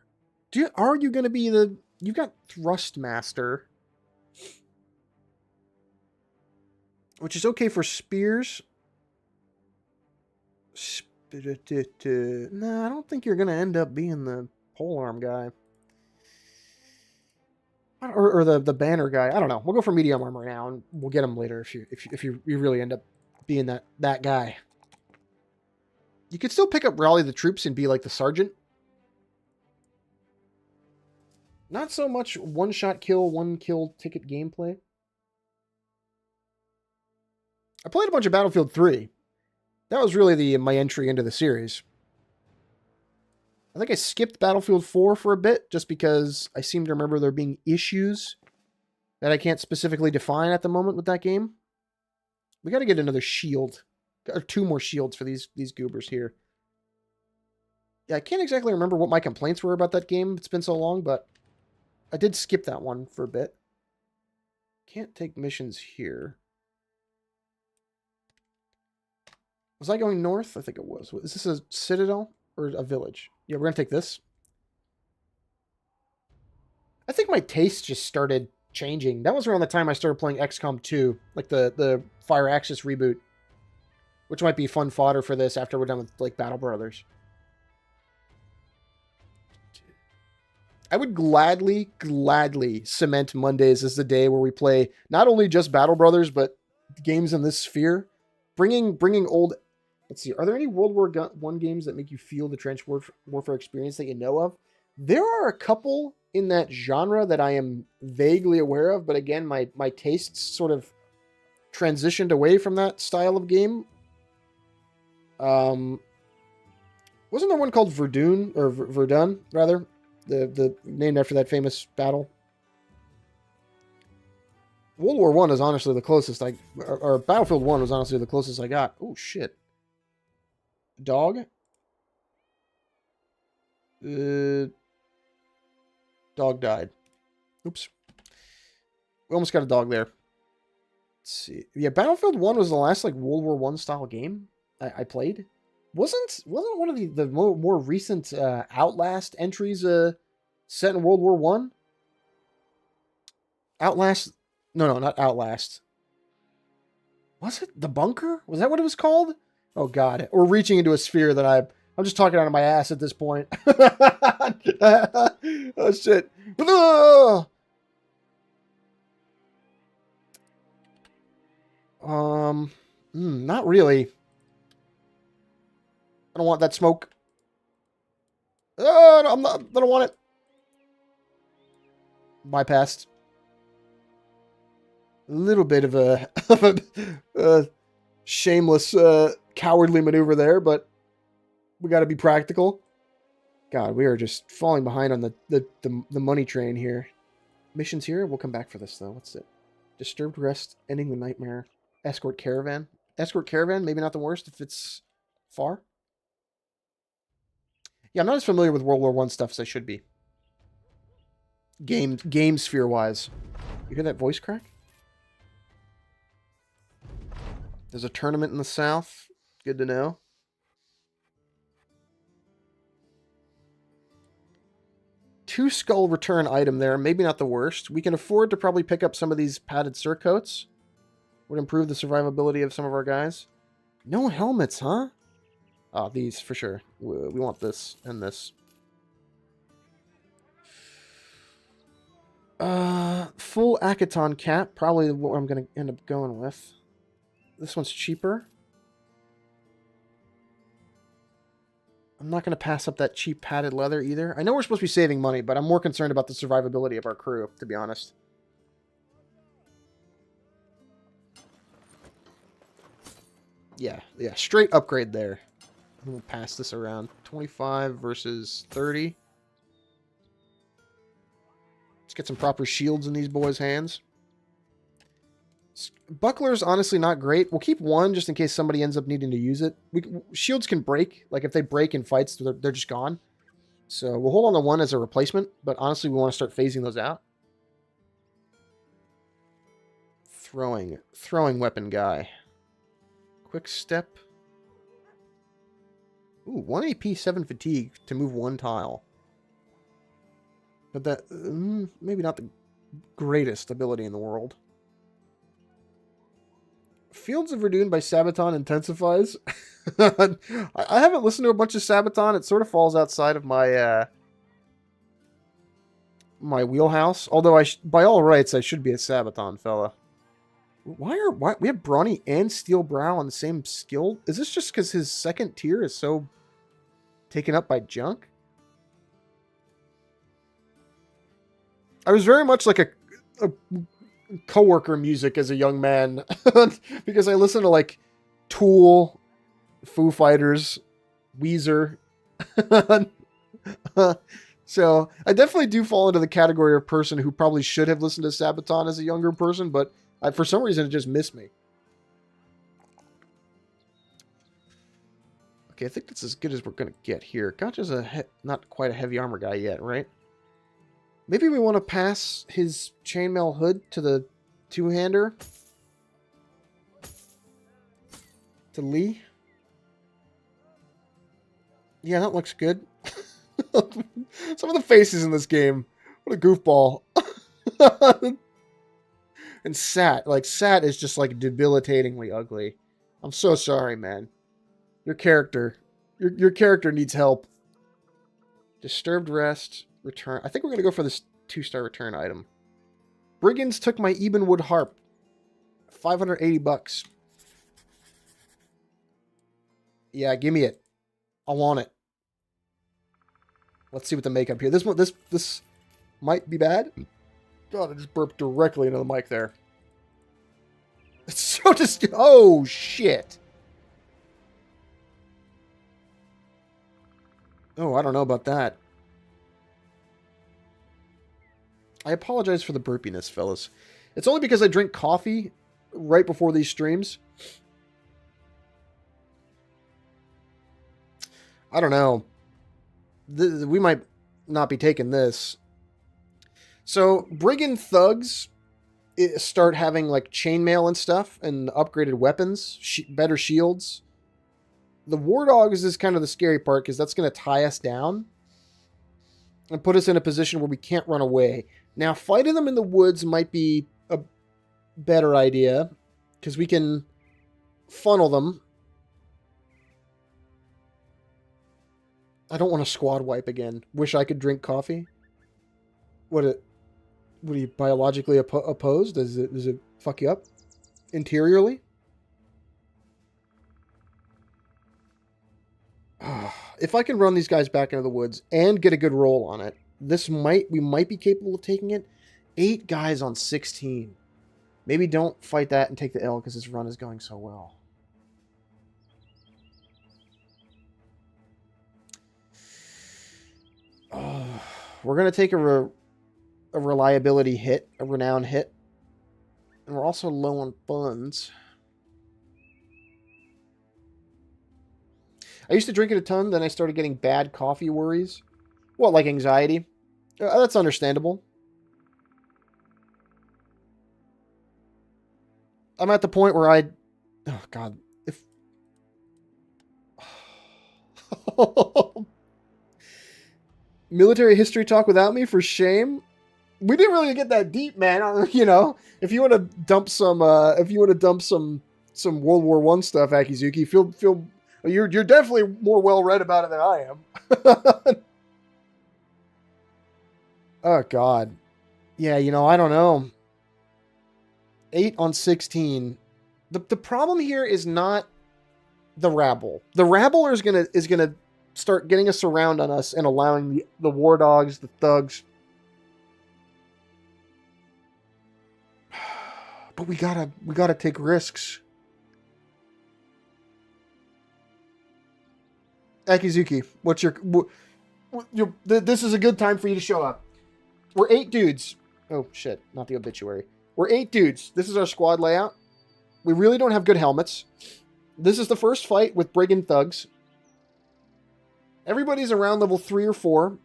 Are you going to be the... You've got Thrustmaster, which is okay for spears. No, I don't think you're going to end up being the polearm guy. Or the banner guy. I don't know. We'll go for medium armor now, and we'll get him later if you really end up being that guy. You could still pick up Rally the Troops and be like the sergeant. Not so much one-shot kill, one-kill ticket gameplay. I played a bunch of Battlefield 3. That was really my entry into the series. I think I skipped Battlefield 4 for a bit, just because I seem to remember there being issues that I can't specifically define at the moment with that game. We got to get another shield. Or 2 more shields for these goobers here. Yeah, I can't exactly remember what my complaints were about that game. It's been so long, but I did skip that one for a bit. Can't take missions here. Was I going north? I think it was. Is this a citadel or a village? Yeah, we're going to take this. I think my taste just started changing. That was around the time I started playing XCOM 2, like the Fire Axis reboot, which might be fun fodder for this after we're done with like Battle Brothers. I would gladly cement Mondays as the day where we play not only just Battle Brothers, but games in this sphere. Bringing old... Let's see, are there any World War I games that make you feel the trench warfare experience that you know of? There are a couple in that genre that I am vaguely aware of, but again, my tastes sort of transitioned away from that style of game. Wasn't there one called Verdun, or Verdun, rather? The named after that famous battle? World War I is honestly the closest or Battlefield 1 was honestly the closest I got. Oh, shit. Dog? Dog died. Oops. We almost got a dog there. Let's see. Yeah, Battlefield 1 was the last like World War I style game I played. Wasn't one of the more recent Outlast entries set in World War 1? Outlast? No, not Outlast. Was it The Bunker? Was that what it was called? Oh, God. We're reaching into a sphere that I'm just talking out of my ass at this point. Oh, shit. Not really. I don't want that smoke. Oh, no, I don't want it. Bypassed. A little bit of a, a shameless, cowardly maneuver there, but we got to be practical. God, we are just falling behind on the money train here. Missions here? We'll come back for this, though. What's it? Disturbed rest, ending the nightmare. Escort caravan. Escort caravan, maybe not the worst if it's far. Yeah, I'm not as familiar with World War I stuff as I should be. Game sphere-wise. You hear that voice crack? There's a tournament in the south. Good to know. Two skull return item there. Maybe not the worst. We can afford to probably pick up some of these padded surcoats. Would improve the survivability of some of our guys. No helmets, huh? Oh, these for sure. We want this and this. Full Akaton cap. Probably what I'm going to end up going with. This one's cheaper. I'm not going to pass up that cheap padded leather either. I know we're supposed to be saving money, but I'm more concerned about the survivability of our crew, to be honest. Yeah, straight upgrade there. I'm going to pass this around. 25 versus 30. Let's get some proper shields in these boys' hands. Buckler's honestly not great. We'll keep one just in case somebody ends up needing to use it. Shields can break. Like if they break in fights, they're just gone. So we'll hold on to one as a replacement, but honestly we want to start phasing those out. Throwing weapon guy. Quick step. Ooh, 1 AP, 7 fatigue to move 1 tile. But that, maybe not the greatest ability in the world. Fields of Verdun by Sabaton intensifies. I haven't listened to a bunch of Sabaton. It sort of falls outside of my my wheelhouse. Although by all rights, I should be a Sabaton fella. Why we have Brawny and Steel Brow on the same skill? Is this just because his second tier is so taken up by junk? I was very much like a coworker music as a young man because I listened to like Tool, Foo Fighters, Weezer. So I definitely do fall into the category of person who probably should have listened to Sabaton as a younger person, but for some reason it just missed me. Okay, I think that's as good as we're going to get here. Gotcha's not quite a heavy armor guy yet, right? Maybe we want to pass his chainmail hood to the two-hander. To Lee. Yeah, that looks good. Some of the faces in this game. What a goofball. And Sat. Like, Sat is just, like, debilitatingly ugly. I'm so sorry, man. Your character. Your character needs help. Disturbed rest. Return. I think we're going to go for this 2-star return item. Brigands took my Ebenwood harp. $580. Yeah, give me it. I want it. Let's see what the makeup here. This might be bad. God, I just burped directly into the mic there. It's so just. Oh shit. Oh, I don't know about that. I apologize for the burpiness, fellas. It's only because I drink coffee right before these streams. I don't know. We might not be taking this. So, Brigand thugs start having, like, chainmail and stuff, and upgraded weapons, better shields. The War Dogs is kind of the scary part, because that's going to tie us down and put us in a position where we can't run away. Now, fighting them in the woods might be a better idea, because we can funnel them. I don't want to squad wipe again. Wish I could drink coffee. What are you biologically opposed? Does it fuck you up interiorly? If I can run these guys back into the woods and get a good roll on it, we might be capable of taking it. 8 guys on 16. Maybe don't fight that and take the L because this run is going so well. We're going to take a reliability hit, a renown hit. And we're also low on funds. I used to drink it a ton, then I started getting bad coffee worries. What, like anxiety? That's understandable. I'm at the point where oh, God. If... Military history talk without me, for shame. We didn't really get that deep, man. You know, if you want to dump some, some World War I stuff, Akizuki, feel. You're definitely more well read about it than I am. Oh God, yeah. You know, I don't know. 8 on 16. The problem here is not the rabble. The rabble is gonna start getting us around on us and allowing the war dogs, the thugs. But we gotta take risks. Akizuki, this is a good time for you to show up. We're 8 dudes. Oh shit, not the obituary. We're 8 dudes. This is our squad layout. We really don't have good helmets. This is the first fight with brigand thugs. Everybody's around level 3 or 4.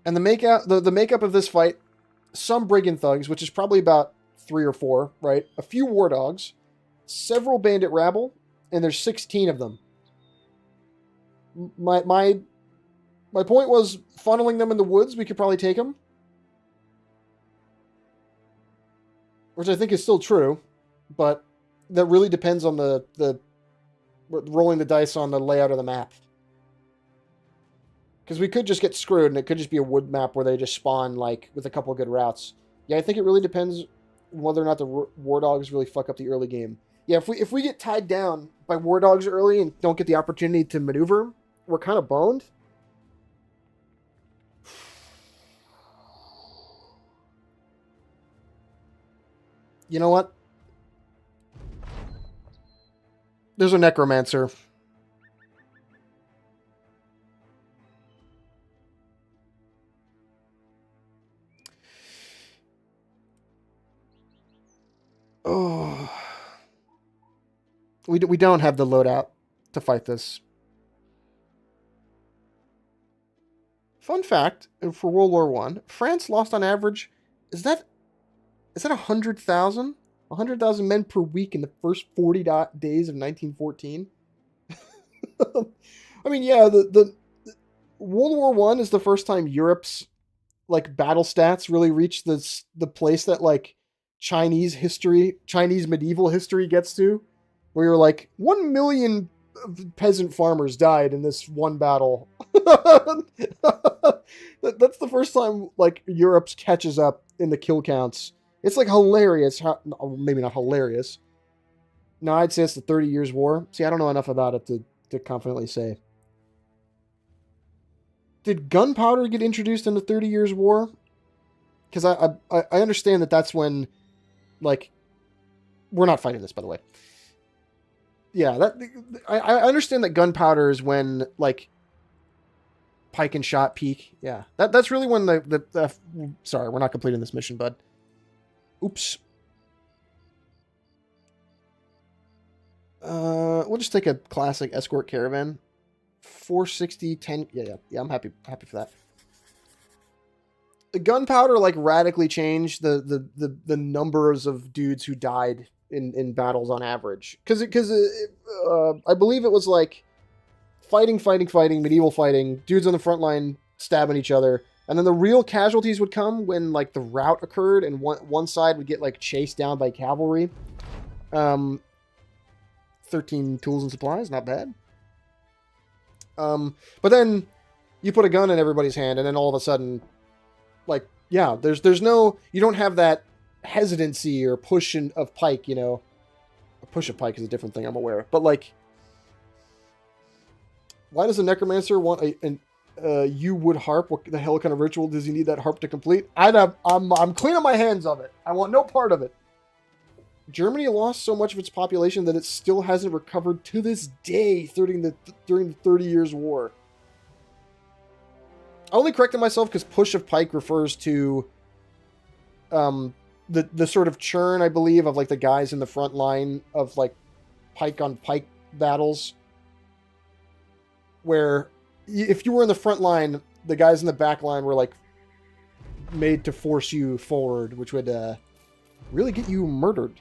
And the makeup of this fight, some brigand thugs, which is probably about 3 or 4, right? A few war dogs, several bandit rabble, and there's 16 of them. My point was funneling them in the woods. We could probably take them. Which I think is still true, but that really depends on the rolling the dice on the layout of the map. Because we could just get screwed, and it could just be a wood map where they just spawn, like, with a couple of good routes. Yeah, I think it really depends whether or not the war dogs really fuck up the early game. Yeah, if we get tied down by war dogs early and don't get the opportunity to maneuver, we're kind of boned. You know what? There's a necromancer. Oh. We don't have the loadout to fight this. Fun fact, for World War One, France lost on average, is that 100,000? 100,000 men per week in the first 40 days of 1914? I mean, yeah, the World War One is the first time Europe's, like, battle stats really reached the place that, like, Chinese medieval history gets to, where you're like, 1 million peasant farmers died in this one battle. That's the first time, like, Europe catches up in the kill counts. It's, like, hilarious. Maybe not hilarious. No, I'd say it's the 30 Years' War. See, I don't know enough about it to confidently say. Did gunpowder get introduced in the 30 Years' War? Because I understand that that's when, like, we're not fighting this, by the way. Yeah, I understand that gunpowder is when, like, pike and shot peak. Yeah, that's really when the sorry, we're not completing this mission, bud. Oops. We'll just take a classic escort caravan. 460, 10. Yeah. I'm happy for that. The gunpowder, like, radically changed the numbers of dudes who died in battles on average. Because I believe it was like fighting, medieval fighting, dudes on the front line stabbing each other. And then the real casualties would come when, like, the rout occurred and one side would get, like, chased down by cavalry. 13 tools and supplies, not bad. But then you put a gun in everybody's hand and then all of a sudden, like, yeah, there's no, you don't have that hesitancy or push of pike, you know. A push of pike is a different thing, I'm aware. But, like, Why does a necromancer want a you wood harp? What the hell kind of ritual does he need that harp to complete? I'm cleaning my hands of it. I want no part of it. Germany lost so much of its population that it still hasn't recovered to this day during the 30 Years' War. I only corrected myself because push of pike refers to the sort of churn, I believe, of like the guys in the front line of like pike on pike battles, where if you were in the front line, the guys in the back line were like made to force you forward, which would really get you murdered.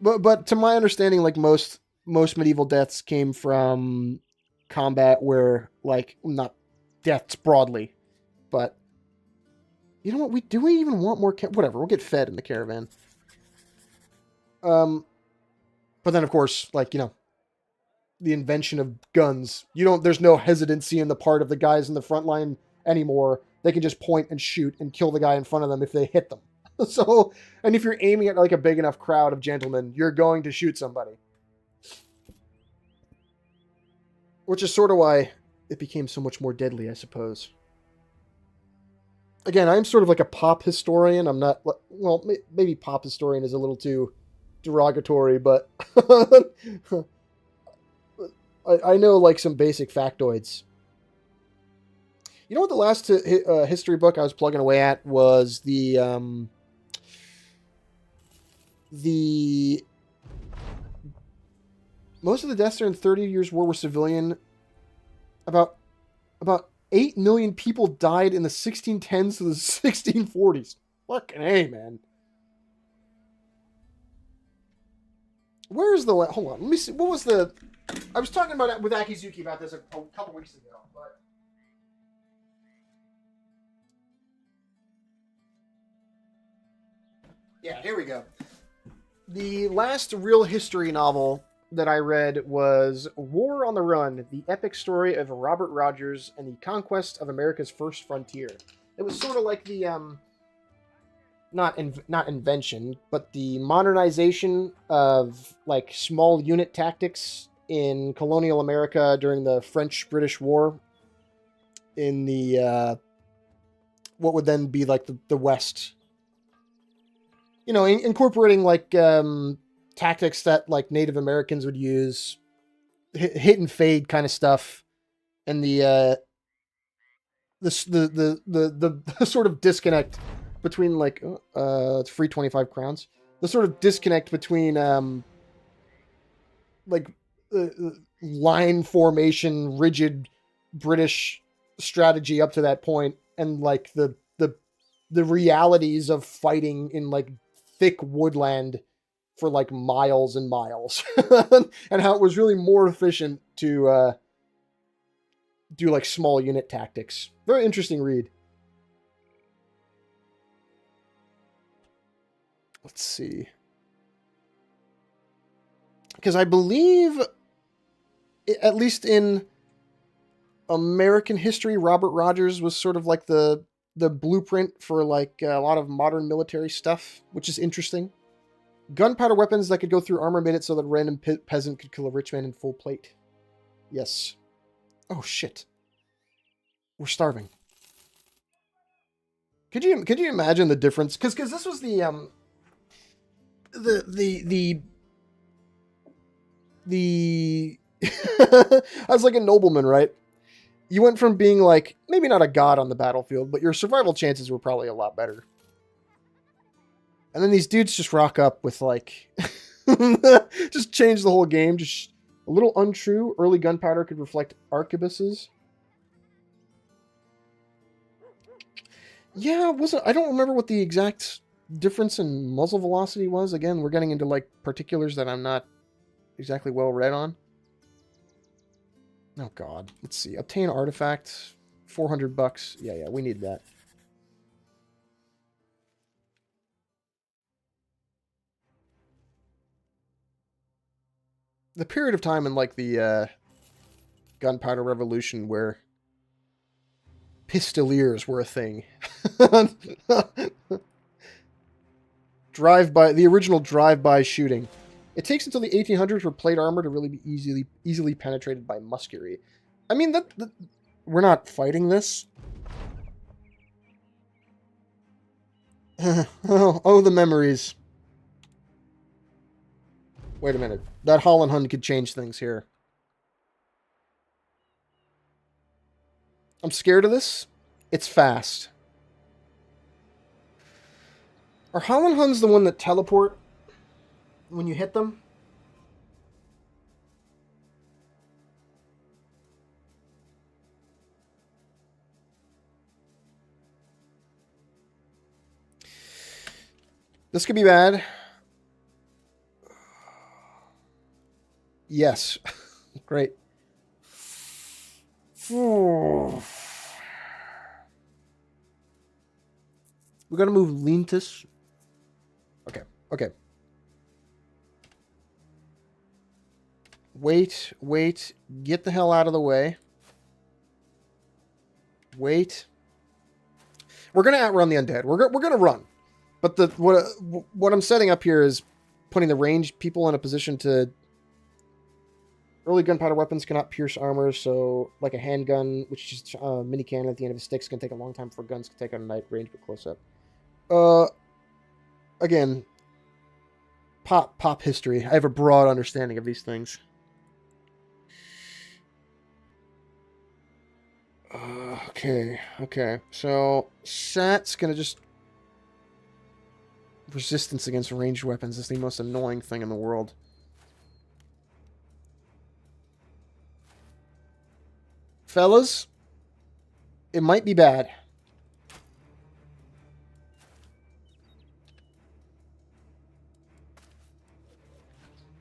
But to my understanding, like most medieval deaths came from combat where, like, not deaths broadly, but you know what? Do we even want more? Whatever, we'll get fed in the caravan. But then of course, like, you know, the invention of guns. There's no hesitancy in the part of the guys in the front line anymore. They can just point and shoot and kill the guy in front of them if they hit them. So, and if you're aiming at like a big enough crowd of gentlemen, you're going to shoot somebody. Which is sort of why it became so much more deadly, I suppose. Again, I'm sort of like a pop historian. I'm not, well, maybe pop historian is a little too derogatory, but I know like some basic factoids. You know what the last history book I was plugging away at was the most of the deaths during 30 Years' War were civilian. About 8 million people died in the 1610s to the 1640s. Fucking A, man. Where's the... Hold on, let me see. What was the... I was talking about it with Akizuki about this a couple weeks ago, but... Yeah, here we go. The last real history novel that I read was War on the Run, the epic story of Robert Rogers and the conquest of America's first frontier. It was sort of like the, not invention, but the modernization of, like, small unit tactics in colonial America during the French-British War in the, what would then be, like, the West. You know, incorporating, like, tactics that like Native Americans would use, hit and fade kind of stuff, and the sort of disconnect between like it's free 25 crowns. The sort of disconnect between like line formation, rigid British strategy up to that point, and like the realities of fighting in like thick woodland for like miles and miles, and how it was really more efficient to do like small unit tactics. Very interesting read. Let's see, because I believe, at least in American history, Robert Rogers was sort of like the blueprint for like a lot of modern military stuff, which is interesting. Gunpowder weapons that could go through armor made it so that a random peasant could kill a rich man in full plate. Yes. Oh shit. We're starving. Could you imagine the difference? Because this was the I was like a nobleman, right? You went from being like maybe not a god on the battlefield, but your survival chances were probably a lot better. And then these dudes just rock up with like, just change the whole game. Just a little untrue. Early gunpowder could reflect arquebuses. Yeah, I don't remember what the exact difference in muzzle velocity was. Again, we're getting into like particulars that I'm not exactly well read on. Oh god, let's see. Obtain artifact, $400. Yeah, we need that. The period of time in like the gunpowder revolution where pistoliers were a thing. The original drive-by shooting. It takes until the 1800s for plate armor to really be easily penetrated by musketry. I mean, we're not fighting this. Oh, the memories. Wait a minute. That Holland Hun could change things here. I'm scared of this. It's fast. Are Holland Huns the one that teleport when you hit them? This could be bad. Yes. Great. We gotta move Lentus. Okay. Okay. Wait. Get the hell out of the way. Wait. We're gonna outrun the undead. We're gonna run. But what I'm setting up here is putting the ranged people in a position to... Early gunpowder weapons cannot pierce armor, so like a handgun, which is a mini cannon at the end of a stick, is going to take a long time before guns can take out a night range but close up. Again, pop history. I have a broad understanding of these things. Okay. So Sat's going to just... Resistance against ranged weapons is the most annoying thing in the world. Fellas, it might be bad.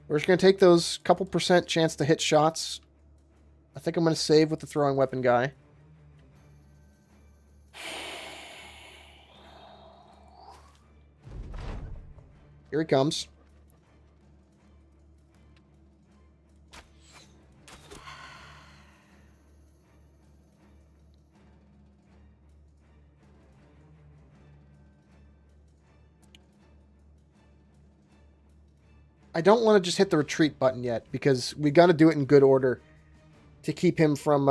We're just going to take those couple % chance to hit shots. I think I'm going to save with the throwing weapon guy. Here he comes. I don't want to just hit the retreat button yet, because we got to do it in good order to keep him from...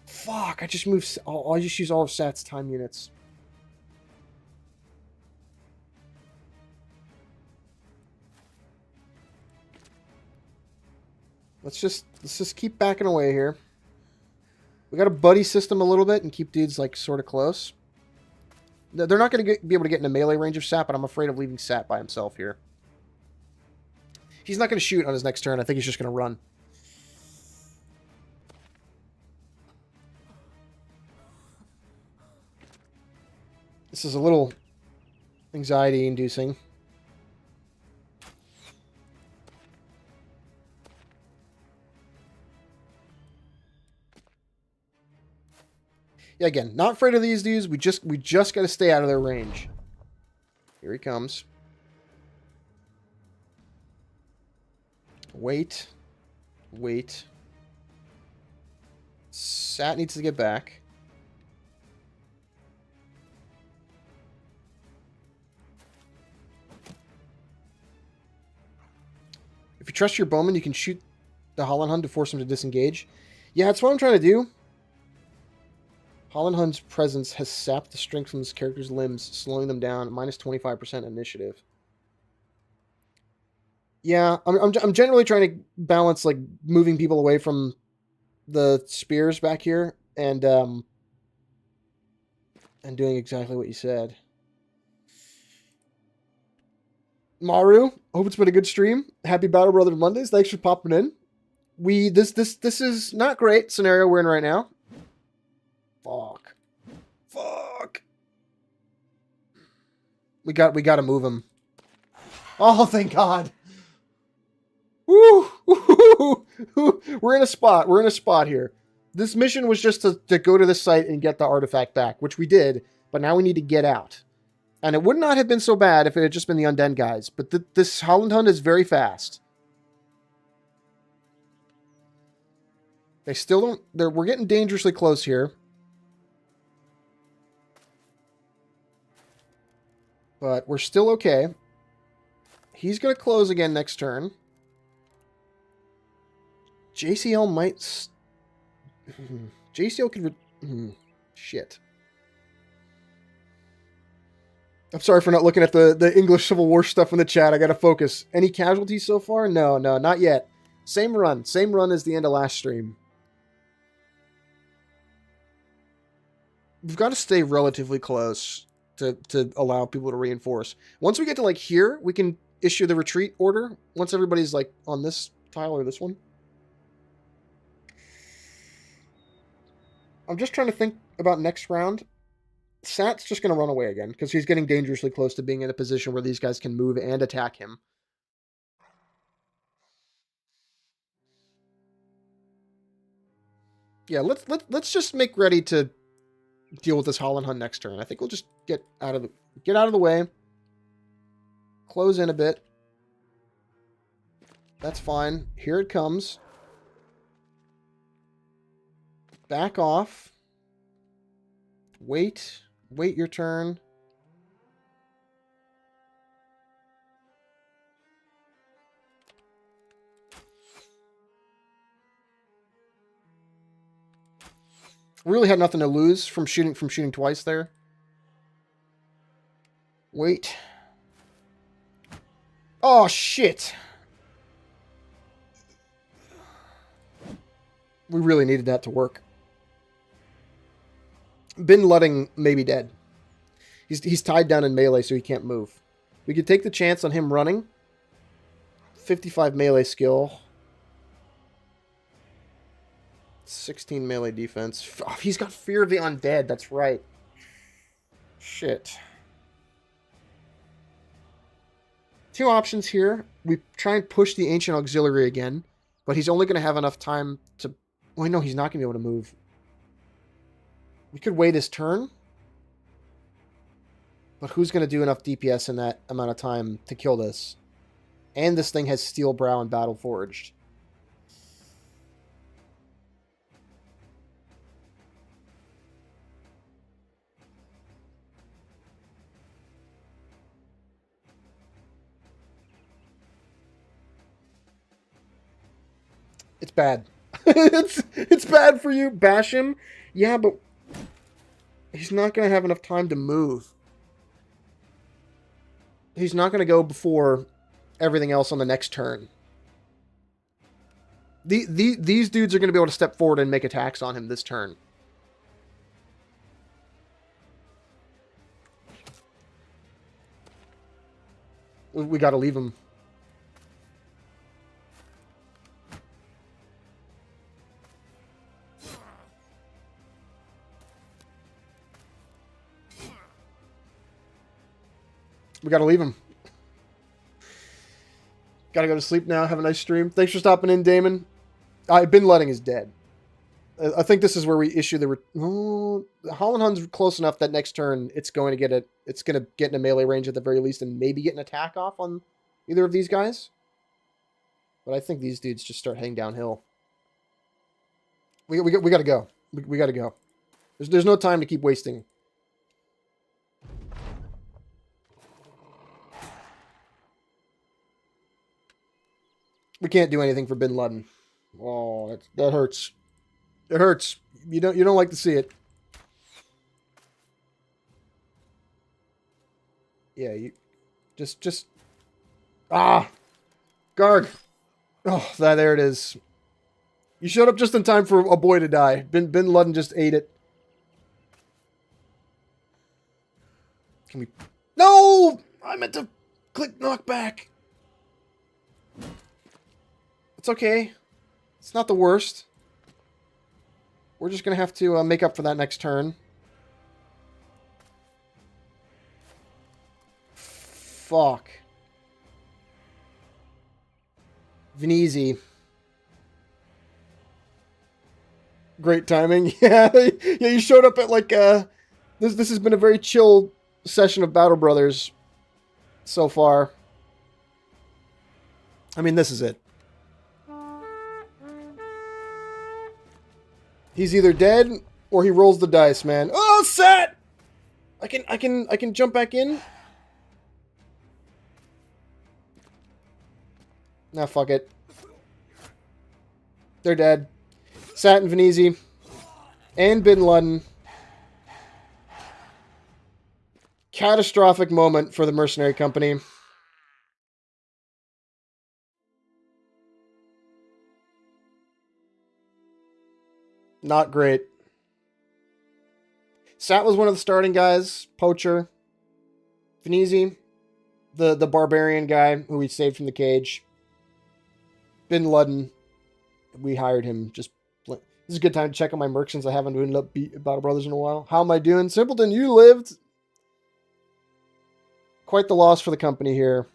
Fuck, I just moved... I just use all of Sat's time units. Let's just keep backing away here. We got to buddy system a little bit and keep dudes, like, sort of close. They're not going to be able to get in a melee range of Sat, but I'm afraid of leaving Sat by himself here. He's not going to shoot on his next turn. I think he's just going to run. This is a little anxiety-inducing. Yeah, again, not afraid of these dudes. We just got to stay out of their range. Here he comes. Wait. Sat needs to get back. If you trust your bowman, you can shoot the Holland Hun to force him to disengage. Yeah, that's what I'm trying to do. Holland Hun's presence has sapped the strength from this character's limbs, slowing them down, minus 25% initiative. Yeah, I'm generally trying to balance, like, moving people away from the spears back here and doing exactly what you said. Maru, hope it's been a good stream. Happy Battle Brother Mondays. Thanks for popping in. This is not great scenario we're in right now. Fuck. We got to move him. Oh, thank God. Woo! We're in a spot here. This mission was just to go to the site and get the artifact back, which we did, but now we need to get out. And it would not have been so bad if it had just been the undead guys, but this Holland Hun is very fast. They still don't... We're getting dangerously close here. But we're still okay. He's going to close again next turn. JCL might... JCL could... Shit. I'm sorry for not looking at the English Civil War stuff in the chat. I gotta focus. Any casualties so far? No, not yet. Same run. Same run as the end of last stream. We've got to stay relatively close to allow people to reinforce. Once we get to, like, here, we can issue the retreat order. Once everybody's, like, on this tile or this one. I'm just trying to think about next round. Sat's just going to run away again, because he's getting dangerously close to being in a position where these guys can move and attack him. Yeah, let's just make ready to deal with this Holland Hunt next turn. I think we'll just get out of the way. Close in a bit. That's fine. Here it comes. Back off. Wait your turn. Really had nothing to lose from shooting twice there. Wait. Oh shit. We really needed that to work. Bin Ludding may be dead. He's tied down in melee, so he can't move. We could take the chance on him running. 55 melee skill. 16 melee defense. Oh, he's got Fear of the Undead, that's right. Shit. Two options here. We try and push the Ancient Auxiliary again, but he's only going to have enough time to... Well, no, he's not going to be able to move. We could wait his turn. But who's going to do enough DPS in that amount of time to kill this? And this thing has Steel Brow and Battle Forged. It's bad. it's bad for you. Bash him. Yeah, but he's not going to have enough time to move. He's not going to go before everything else on the next turn. These dudes are going to be able to step forward and make attacks on him this turn. We got to leave him. We gotta leave him. Gotta go to sleep now. Have a nice stream. Thanks for stopping in, Damon. Bin Ludding is dead. I think this is where we issue the... Holland Hunt's close enough that next turn it's going to get in a melee range at the very least and maybe get an attack off on either of these guys. But I think these dudes just start heading downhill. We gotta go. We gotta go. There's no time to keep wasting. We can't do anything for Bin Laden. Oh, that hurts. It hurts. You don't like to see it. Yeah, you just Garg. Oh, there it is. You showed up just in time for a boy to die. Bin Laden just ate it. Can we... No! I meant to click knockback. It's okay. It's not the worst. We're just going to have to make up for that next turn. Fuck. Vneezy. Great timing. Yeah, yeah. You showed up at like this has been a very chill session of Battle Brothers so far. I mean, this is it. He's either dead or he rolls the dice, man. Oh, Sat! I can jump back in. Nah, fuck it. They're dead. Sat and Venezi. And Bin Laden. Catastrophic moment for the mercenary company. Not great. Sat was one of the starting guys. Poacher. Venezi. The barbarian guy who we saved from the cage. Bin Laden. We hired him. Just this is a good time to check on my merc since I haven't been up beat Battle Brothers in a while. How am I doing? Simpleton, you lived. Quite the loss for the company here.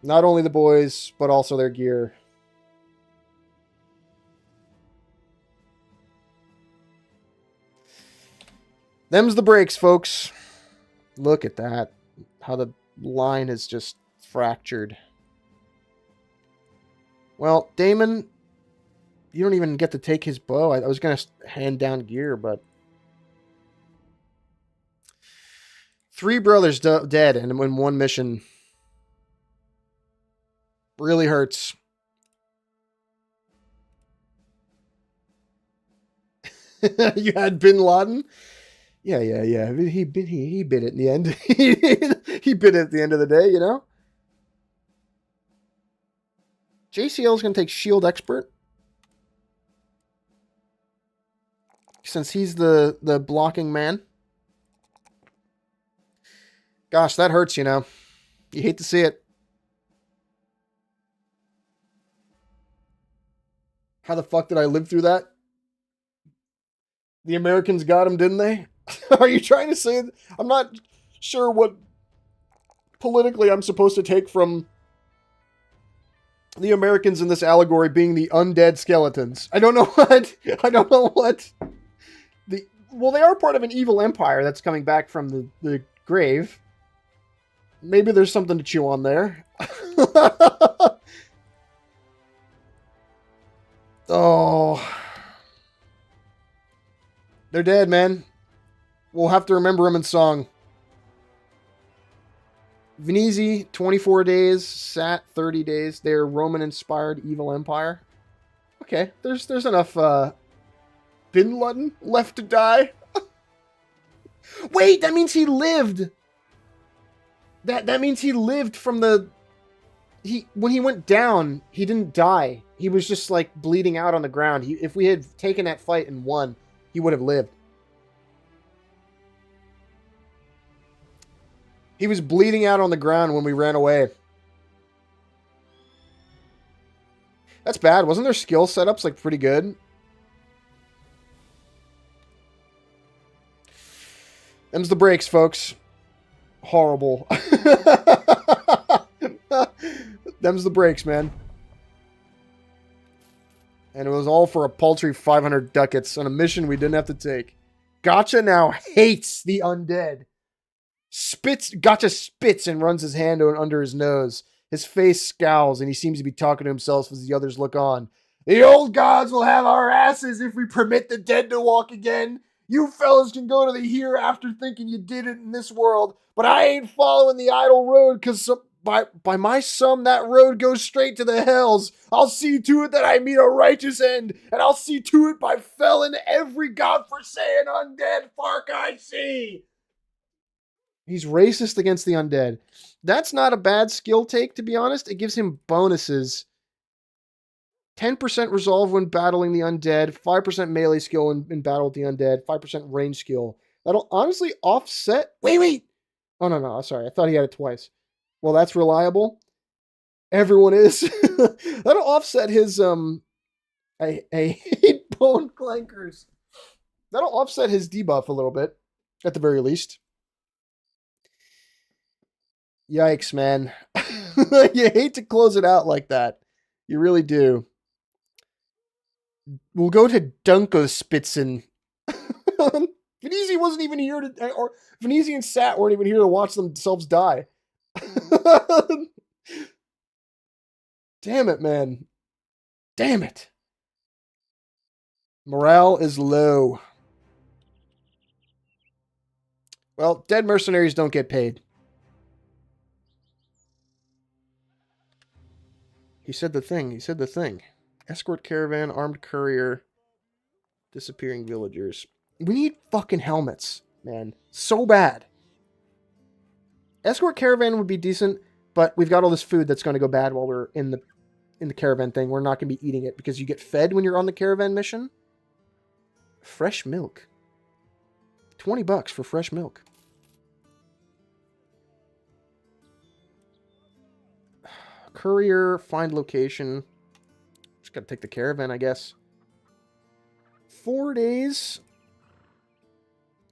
Not only the boys, but also their gear. Them's the breaks, folks. Look at that. How the line is just fractured. Well, Damon, you don't even get to take his bow. I was going to hand down gear, but... 3 brothers dead in one mission. Really hurts. You had Bin Laden? Yeah. He bit it in the end. He bit it at the end of the day, you know? JCL's going to take Shield Expert. Since he's the blocking man. Gosh, that hurts, you know. You hate to see it. How the fuck did I live through that? The Americans got him, didn't they? Are you trying to say... I'm not sure what politically I'm supposed to take from the Americans in this allegory being the undead skeletons. I don't know what... Well, they are part of an evil empire that's coming back from the grave. Maybe there's something to chew on there. Oh. They're dead, man. We'll have to remember them in song. Venezi, 24 days. Sat, 30 days. They're Roman-inspired evil empire. Okay, there's enough Bin Laden left to die. Wait, that means he lived. That means he lived from the... When he went down, he didn't die. He was just like bleeding out on the ground. If we had taken that fight and won, he would have lived. He was bleeding out on the ground when we ran away. That's bad. Wasn't their skill setups like pretty good? Them's the breaks, folks. Horrible. Them's the breaks, man. And it was all for a paltry 500 ducats on a mission we didn't have to take. Gotcha now hates the undead. Gotcha spits and runs his hand under his nose. His face scowls and he seems to be talking to himself as the others look on. The old gods will have our asses if we permit the dead to walk again. You fellas can go to the hereafter thinking you did it in this world, but I ain't following the idle road because by my sum, that road goes straight to the hells. I'll see to it that I meet a righteous end, and I'll see to it by felling every godforsaken undead Fark I see. He's racist against the undead. That's not a bad skill take, to be honest. It gives him bonuses. 10% resolve when battling the undead, 5% melee skill in battle with the undead, 5% range skill. That'll honestly offset... Wait! Oh, no, sorry. I thought he had it twice. Well, that's reliable. Everyone is. That'll offset his, I hate bone clankers. That'll offset his debuff a little bit, at the very least. Yikes, man. You hate to close it out like that. You really do. We'll go to Dunkospitzen. Venezi wasn't even here to... Or Venezi and Sat weren't even here to watch themselves die. Damn it, man. Damn it. Morale is low. Well, dead mercenaries don't get paid. He said the thing. He said the thing. Escort caravan, armed courier, disappearing villagers. We need fucking helmets, man. So bad. Escort caravan would be decent, but we've got all this food that's going to go bad while we're in the caravan thing. We're not going to be eating it because you get fed when you're on the caravan mission. Fresh milk. $20 for fresh milk. Courier, find location. Just gotta take the caravan, I guess. 4 days.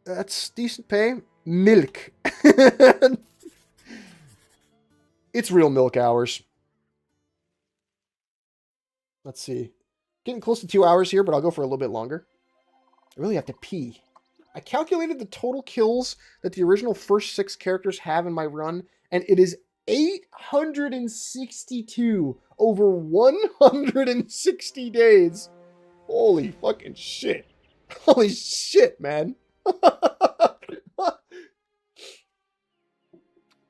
That's decent pay. Milk. It's real milk hours. Let's see. Getting close to 2 hours here, but I'll go for a little bit longer. I really have to pee. I calculated the total kills that the original first 6 characters have in my run, and it is 862 over 160 days. Holy fucking shit. Holy shit, man.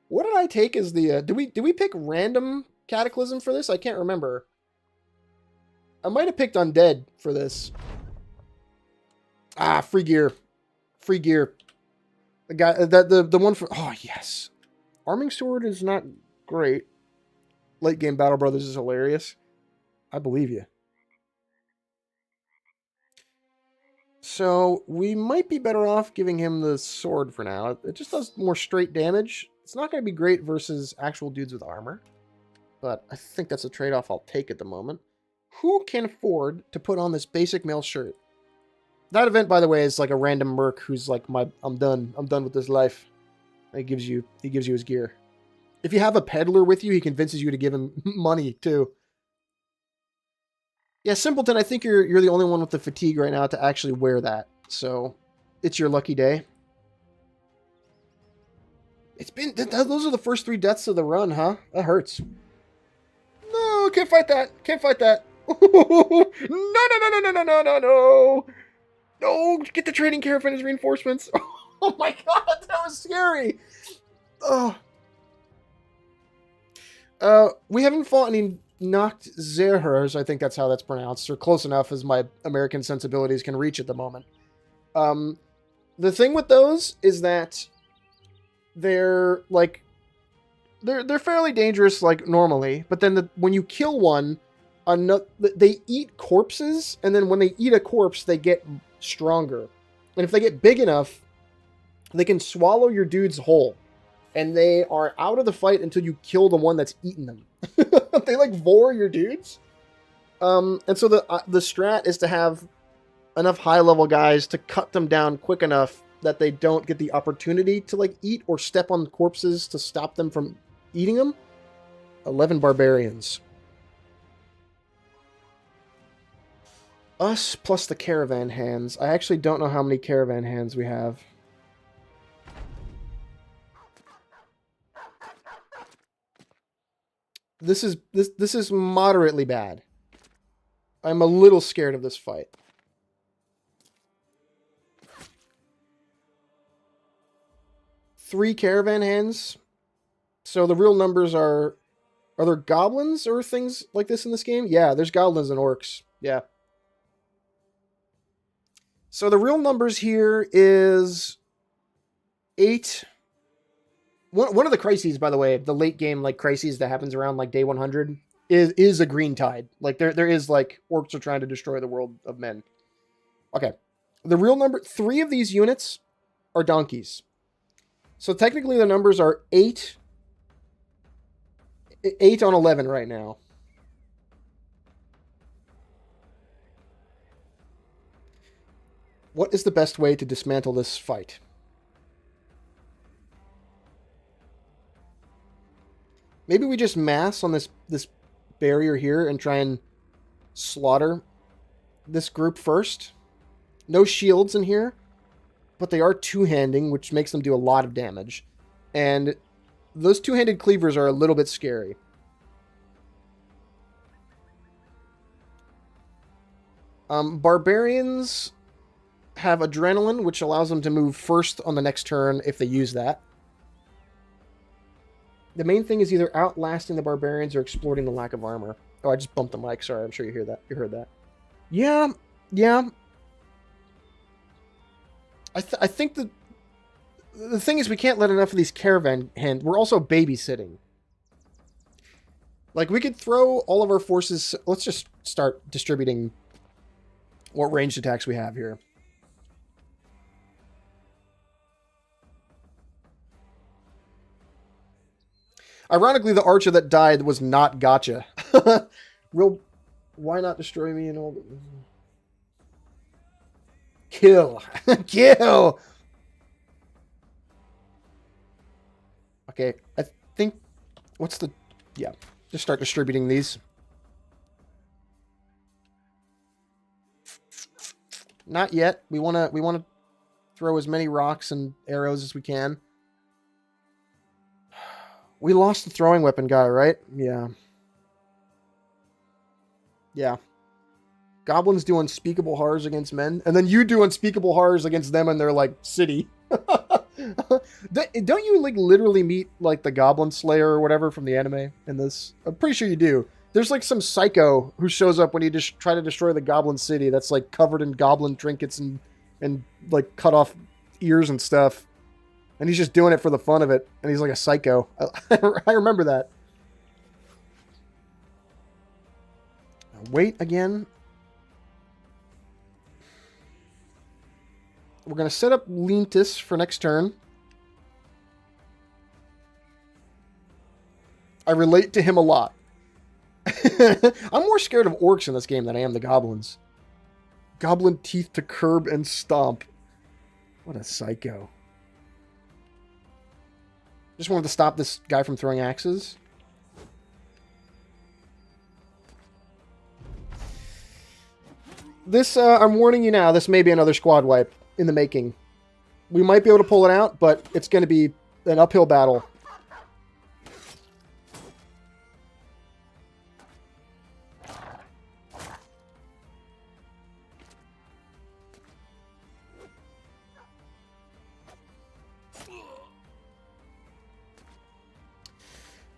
What did I take as the... did we pick random Cataclysm for this? I can't remember. I might have picked Undead for this. Ah, free gear. Free gear. The guy, the one for... Oh, yes. Arming Sword is not great. Late game Battle Brothers is hilarious. I believe you. So, we might be better off giving him the sword for now. It just does more straight damage. It's not going to be great versus actual dudes with armor. But I think that's a trade-off I'll take at the moment. Who can afford to put on this basic male shirt? That event, by the way, is like a random merc who's like, I'm done with this life. He gives you his gear. If you have a peddler with you, he convinces you to give him money too. Yeah, Simpleton, I think you're the only one with the fatigue right now to actually wear that. So, it's your lucky day. It's been... Those are the first 3 deaths of the run, huh? That hurts. No, can't fight that. Can't fight that. No. No, get the trading caravan as reinforcements. Oh my god, that was scary. Oh. We haven't fought any Noctzerhers, I think that's how that's pronounced, or close enough as my American sensibilities can reach at the moment. The thing with those is that they're like they're fairly dangerous like normally, but then when you kill one, they eat corpses, and then when they eat a corpse, they get stronger. And if they get big enough, they can swallow your dudes whole. And they are out of the fight until you kill the one that's eaten them. They like vor your dudes. And so the strat is to have enough high-level guys to cut them down quick enough that they don't get the opportunity to like eat or step on corpses to stop them from eating them. 11 barbarians. Us plus the caravan hands. I actually don't know how many caravan hands we have. This is moderately bad. I'm a little scared of this fight. Three caravan hands. So the real numbers are there goblins or things like this in this game? Yeah, there's goblins and orcs. Yeah. So the real numbers here is 8. One of the crises, by the way, the late game like crises that happens around like day 100 is a green tide. Like there is like orcs are trying to destroy the world of men. Okay. The real number, 3 of these units are donkeys. So technically the numbers are 8 on 11 right now. What is the best way to dismantle this fight? Maybe we just mass on this barrier here and try and slaughter this group first. No shields in here, but they are two-handing, which makes them do a lot of damage. And those two-handed cleavers are a little bit scary. Barbarians have adrenaline, which allows them to move first on the next turn if they use that. The main thing is either outlasting the barbarians or exploiting the lack of armor. Oh, I just bumped the mic. Sorry, I'm sure you hear that. You heard that. Yeah, yeah. I think the thing is we can't let enough of these caravan hand. We're also babysitting. Like, we could throw all of our forces... Let's just start distributing what ranged attacks we have here. Ironically, the archer that died was not Gotcha. Real... Why not destroy me and all... Kill. Kill! Okay, I think... What's the... Yeah. Just start distributing these. Not yet. We wanna throw as many rocks and arrows as we can. We lost the throwing weapon guy, right? Yeah. Yeah. Goblins do unspeakable horrors against men, and then you do unspeakable horrors against them in their, like, city. Don't you, like, literally meet, like, the Goblin Slayer or whatever from the anime in this? I'm pretty sure you do. There's, like, some psycho who shows up when you just try to destroy the Goblin City that's, like, covered in goblin trinkets and like, cut off ears and stuff. And he's just doing it for the fun of it. And he's like a psycho. I remember that. Wait again. We're going to set up Lentus for next turn. I relate to him a lot. I'm more scared of orcs in this game than I am the goblins. Goblin teeth to curb and stomp. What a psycho. Just wanted to stop this guy from throwing axes. This, I'm warning you now, this may be another squad wipe in the making. We might be able to pull it out, but it's going to be an uphill battle.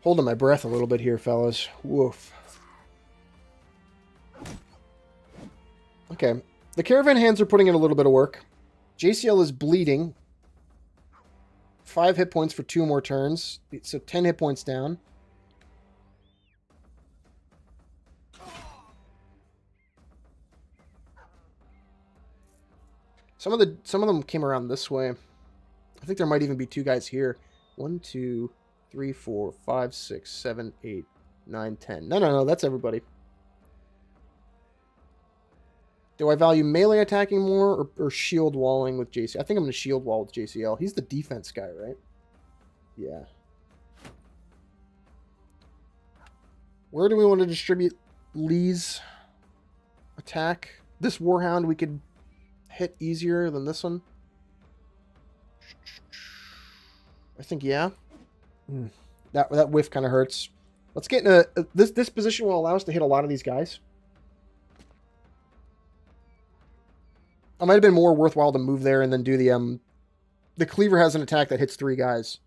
Holding my breath a little bit here, fellas. Woof. Okay. The caravan hands are putting in a little bit of work. JCL is bleeding. 5 hit points for 2 more turns. So 10 hit points down. Some of them came around this way. I think there might even be 2 guys here. 1, 2, 3, 4, 5, 6, 7, 8, 9, 10. No, that's everybody. Do I value melee attacking more or shield walling with JCL? I think I'm going to shield wall with JCL. He's the defense guy, right? Yeah. Where do we want to distribute Lee's attack? This Warhound we could hit easier than this one. I think, yeah. That whiff kind of hurts. Let's get in this position will allow us to hit a lot of these guys. It might have been more worthwhile to move there and then do the cleaver has an attack that hits 3 guys.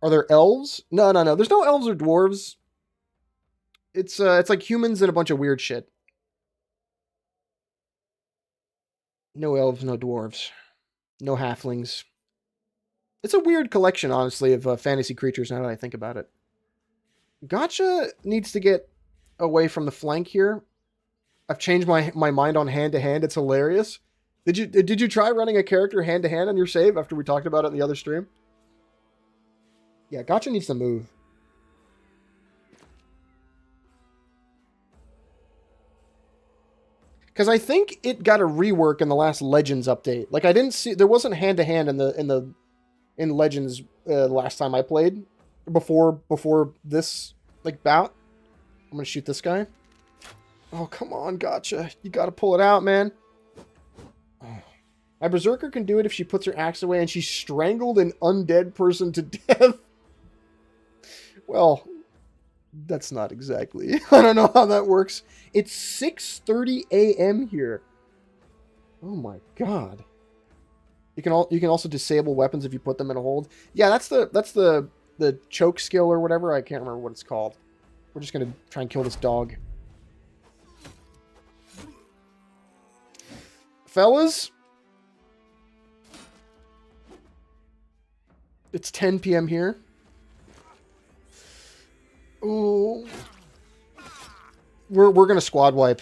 Are there elves? No. There's no elves or dwarves. It's like humans and a bunch of weird shit. No elves, no dwarves. No halflings. It's a weird collection, honestly, of fantasy creatures now that I think about it. Gotcha needs to get away from the flank here. I've changed my mind on hand-to-hand. It's hilarious. Did you try running a character hand-to-hand on your save after we talked about it in the other stream? Yeah, Gotcha needs to move. Because I think it got a rework in the last Legends update. Like, I didn't see... There wasn't hand-to-hand in Legends last time I played. Before this, like, bout. I'm going to shoot this guy. Oh, come on, Gotcha. You got to pull it out, man. Oh. My Berserker can do it if she puts her axe away and she strangled an undead person to death. Well, that's not exactly... I don't know how that works. It's 6:30 a.m. here. Oh my god. You can also disable weapons if you put them in a hold. Yeah, that's the choke skill or whatever. I can't remember what it's called. We're just gonna try and kill this dog. Fellas, it's 10 p.m. here. Ooh. We're gonna squad wipe.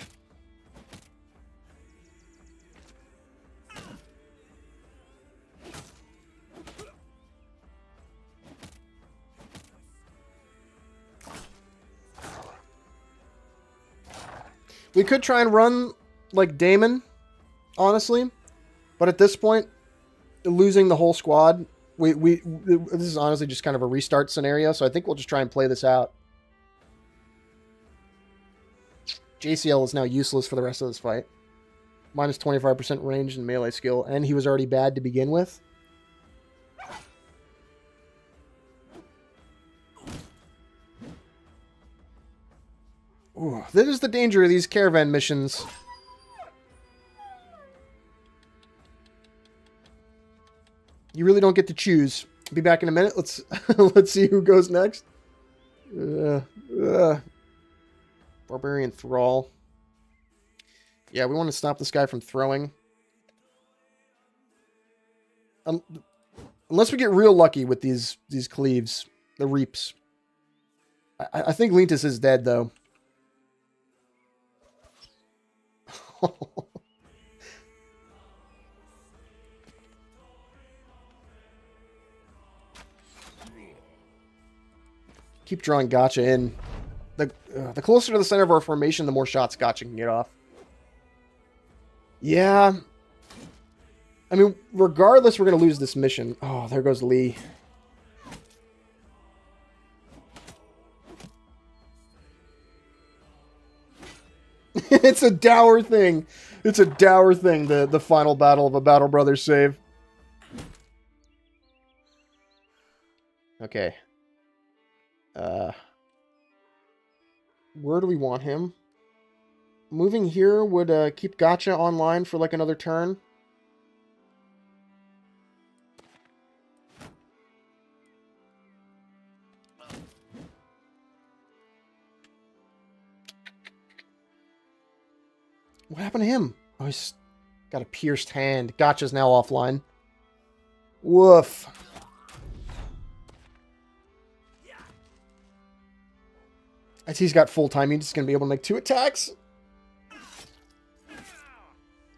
We could try and run like Damon, honestly, but at this point, losing the whole squad, this is honestly just kind of a restart scenario. So I think we'll just try and play this out. JCL is now useless for the rest of this fight. Minus 25% range and melee skill, and he was already bad to begin with. Ooh, this is the danger of these caravan missions. You really don't get to choose. Be back in a minute. Let's let's see who goes next. Barbarian Thrall. Yeah, we want to stop this guy from throwing. Unless we get real lucky with these cleaves, the reaps. I think Lintus is dead though. Keep drawing Gotcha in. The closer to the center of our formation, the more shots Gotcha can get off. Yeah. I mean, regardless, we're going to lose this mission. Oh, there goes Lee. It's a dour thing. It's a dour thing, the final battle of a Battle Brothers save. Okay. Where do we want him? Moving here would keep Gotcha online for like another turn. What happened to him? Oh, he's got a pierced hand. Gotcha's now offline. Woof. As he's got full timing, he's going to be able to make 2 attacks.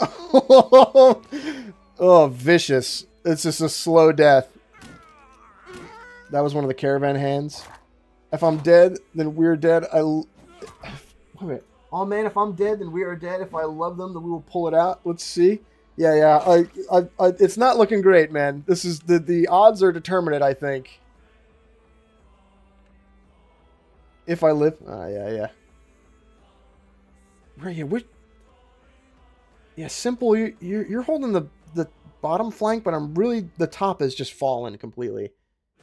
Oh, vicious. It's just a slow death. That was one of the caravan hands. If I'm dead, then we're dead. Wait a minute. Oh man, if I'm dead, then we are dead. If I love them, then we will pull it out. Let's see. Yeah. It's not looking great, man. This is the odds are determinate, I think. If I live. Yeah. Right, yeah. Yeah, Simple. You're holding the bottom flank, but I'm really the top has just fallen completely.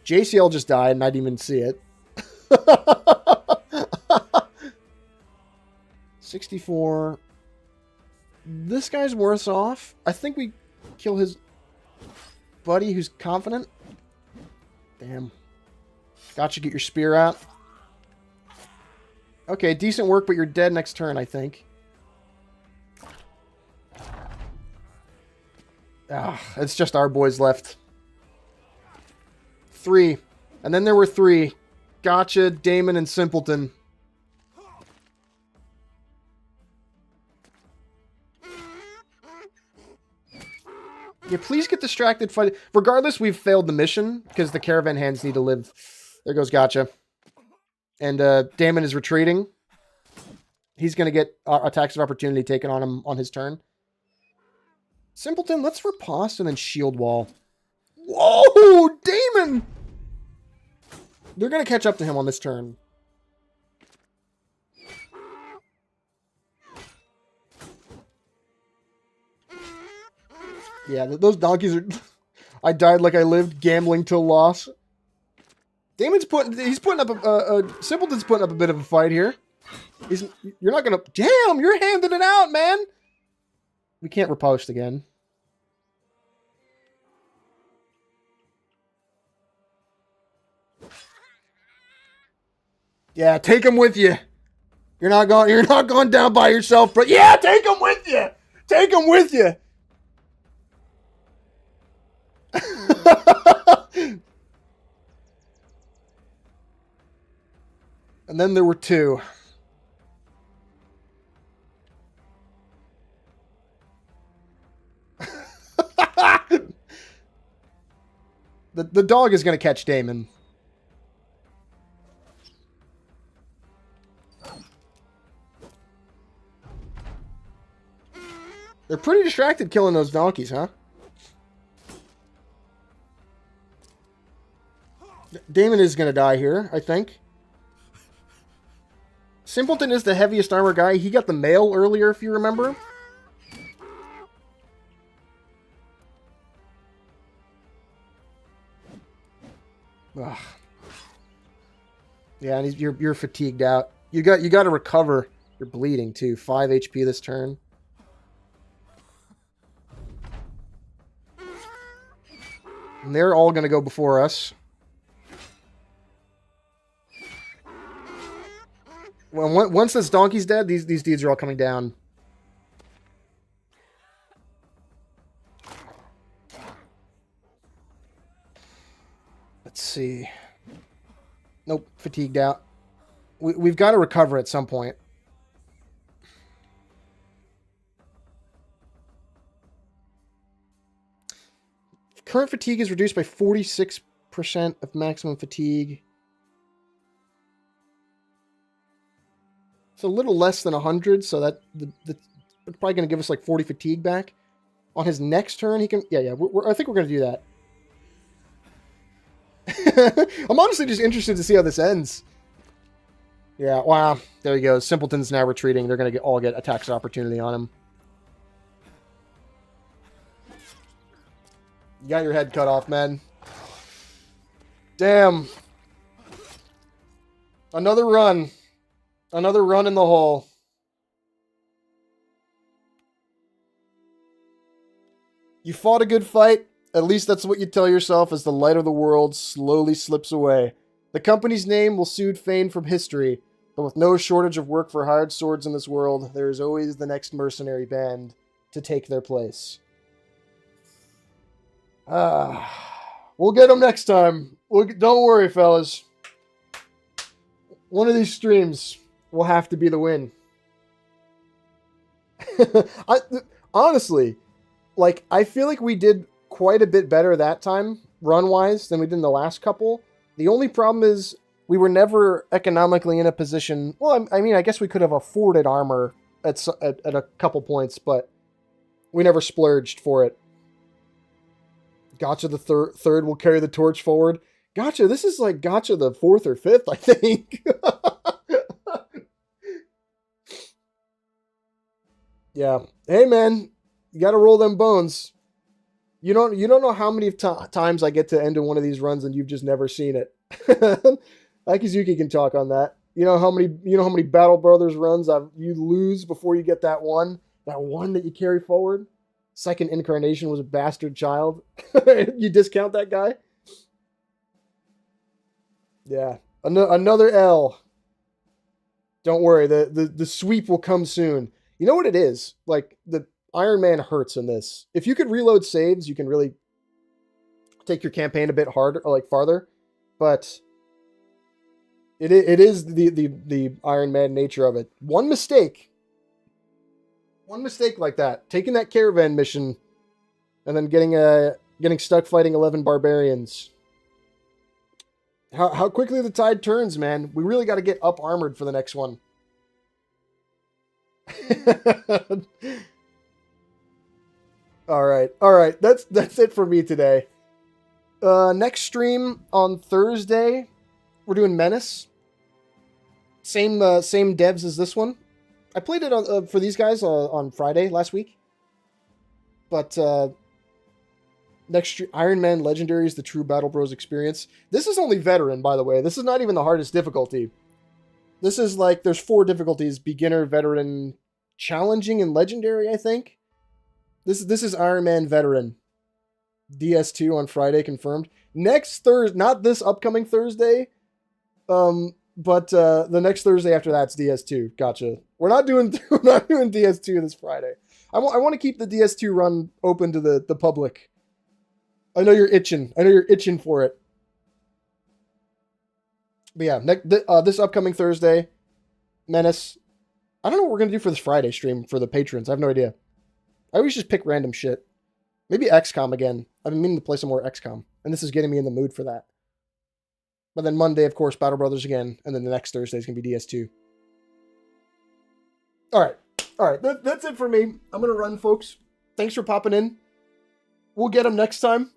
JCL just died, and I didn't even see it. 64. This guy's worse off. I think we kill his buddy who's confident. Damn. Gotcha, get your spear out. Okay, decent work, but you're dead next turn, I think. Ah, it's just our boys left. 3. And then there were 3. Gotcha, Damon, and Simpleton. Yeah, please get distracted. Regardless, we've failed the mission because the caravan hands need to live. There goes Gotcha. And Damon is retreating. He's going to get attacks of opportunity taken on him on his turn. Simpleton, let's riposte and then shield wall. Whoa, Damon! They're going to catch up to him on this turn. Yeah, those donkeys are... I died like I lived, gambling till loss. Damon's he's putting up Simpleton's putting up a bit of a fight here. You're not gonna... Damn, you're handing it out, man! We can't riposte again. Yeah, take him with you. You're not going down by yourself, but yeah, take him with you. Take him with you. And then there were two. The dog is going to catch Damon. They're pretty distracted killing those donkeys, huh? Damon is going to die here, I think. Simpleton is the heaviest armor guy. He got the mail earlier, if you remember. Ugh. Yeah, and you're fatigued out. You got to recover. You're bleeding too. 5 HP this turn. And they're all going to go before us. Well, once this donkey's dead, these dudes are all coming down. Let's see. Nope, fatigued out. We've got to recover at some point. Current fatigue is reduced by 46% of maximum fatigue. It's a little less than 100, so that's probably going to give us like 40 fatigue back. On his next turn, he can... Yeah. I think we're going to do that. I'm honestly just interested to see how this ends. Yeah, wow. There he goes. Simpleton's now retreating. They're going to all get attacks of opportunity on him. You got your head cut off, man. Damn. Another run. Another run in the hole. You fought a good fight. At least that's what you tell yourself as the light of the world slowly slips away. The company's name will soon fade from history, but with no shortage of work for hired swords in this world, there is always the next mercenary band to take their place. We'll get them next time. Don't worry, fellas. One of these streams will have to be the win. Honestly, like, I feel like we did quite a bit better that time, run-wise, than we did in the last couple. The only problem is we were never economically in a position... Well, I mean, I guess we could have afforded armor at a couple points, but we never splurged for it. Gotcha the third will carry the torch forward. Gotcha, this is like Gotcha the 4th or 5th, I think. Yeah. Hey, man, you gotta roll them bones. You don't know how many times I get to end in one of these runs and you've just never seen it. Akizuki can talk on that. You know how many Battle Brothers runs you lose before you get that one that you carry forward? Second incarnation was a bastard child. You discount that guy? Yeah. Another L. Don't worry, the sweep will come soon. You know what it is? Like, the Iron Man hurts in this. If you could reload saves, you can really take your campaign a bit harder, or like farther. But it is the Iron Man nature of it. One mistake like that, taking that caravan mission, and then getting stuck fighting 11 barbarians. How quickly the tide turns, man. We really got to get up armored for the next one. All right. That's it for me today. Next stream on Thursday, we're doing Menace. Same devs as this one. I played it for these guys on Friday last week. But next Iron Man Legendary is the true Battle Bros experience. This is only veteran, by the way. This is not even the hardest difficulty. This is like, there's 4 difficulties: beginner, veteran, challenging, and legendary, I think. This is Iron Man Veteran. DS2 on Friday, confirmed. Next Thursday, not this upcoming Thursday. But the next Thursday after that's DS2. Gotcha. We're not doing we're not doing DS2 this Friday. I want to keep the DS2 run open to the public. I know you're itching. I know you're itching for it. But yeah, this upcoming Thursday, Menace. I don't know what we're gonna do for this Friday stream for the patrons. I have no idea. I always just pick random shit. Maybe XCOM again. I've been meaning to play some more XCOM, and this is getting me in the mood for that. But then Monday, of course, Battle Brothers again, and then the next Thursday is gonna be DS2. All right. That's it for me. I'm gonna run, folks. Thanks for popping in. We'll get them next time.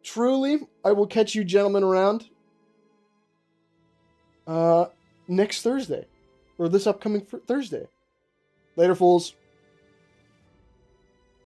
Truly, I will catch you gentlemen around next Thursday, or this upcoming Thursday. Later, fools.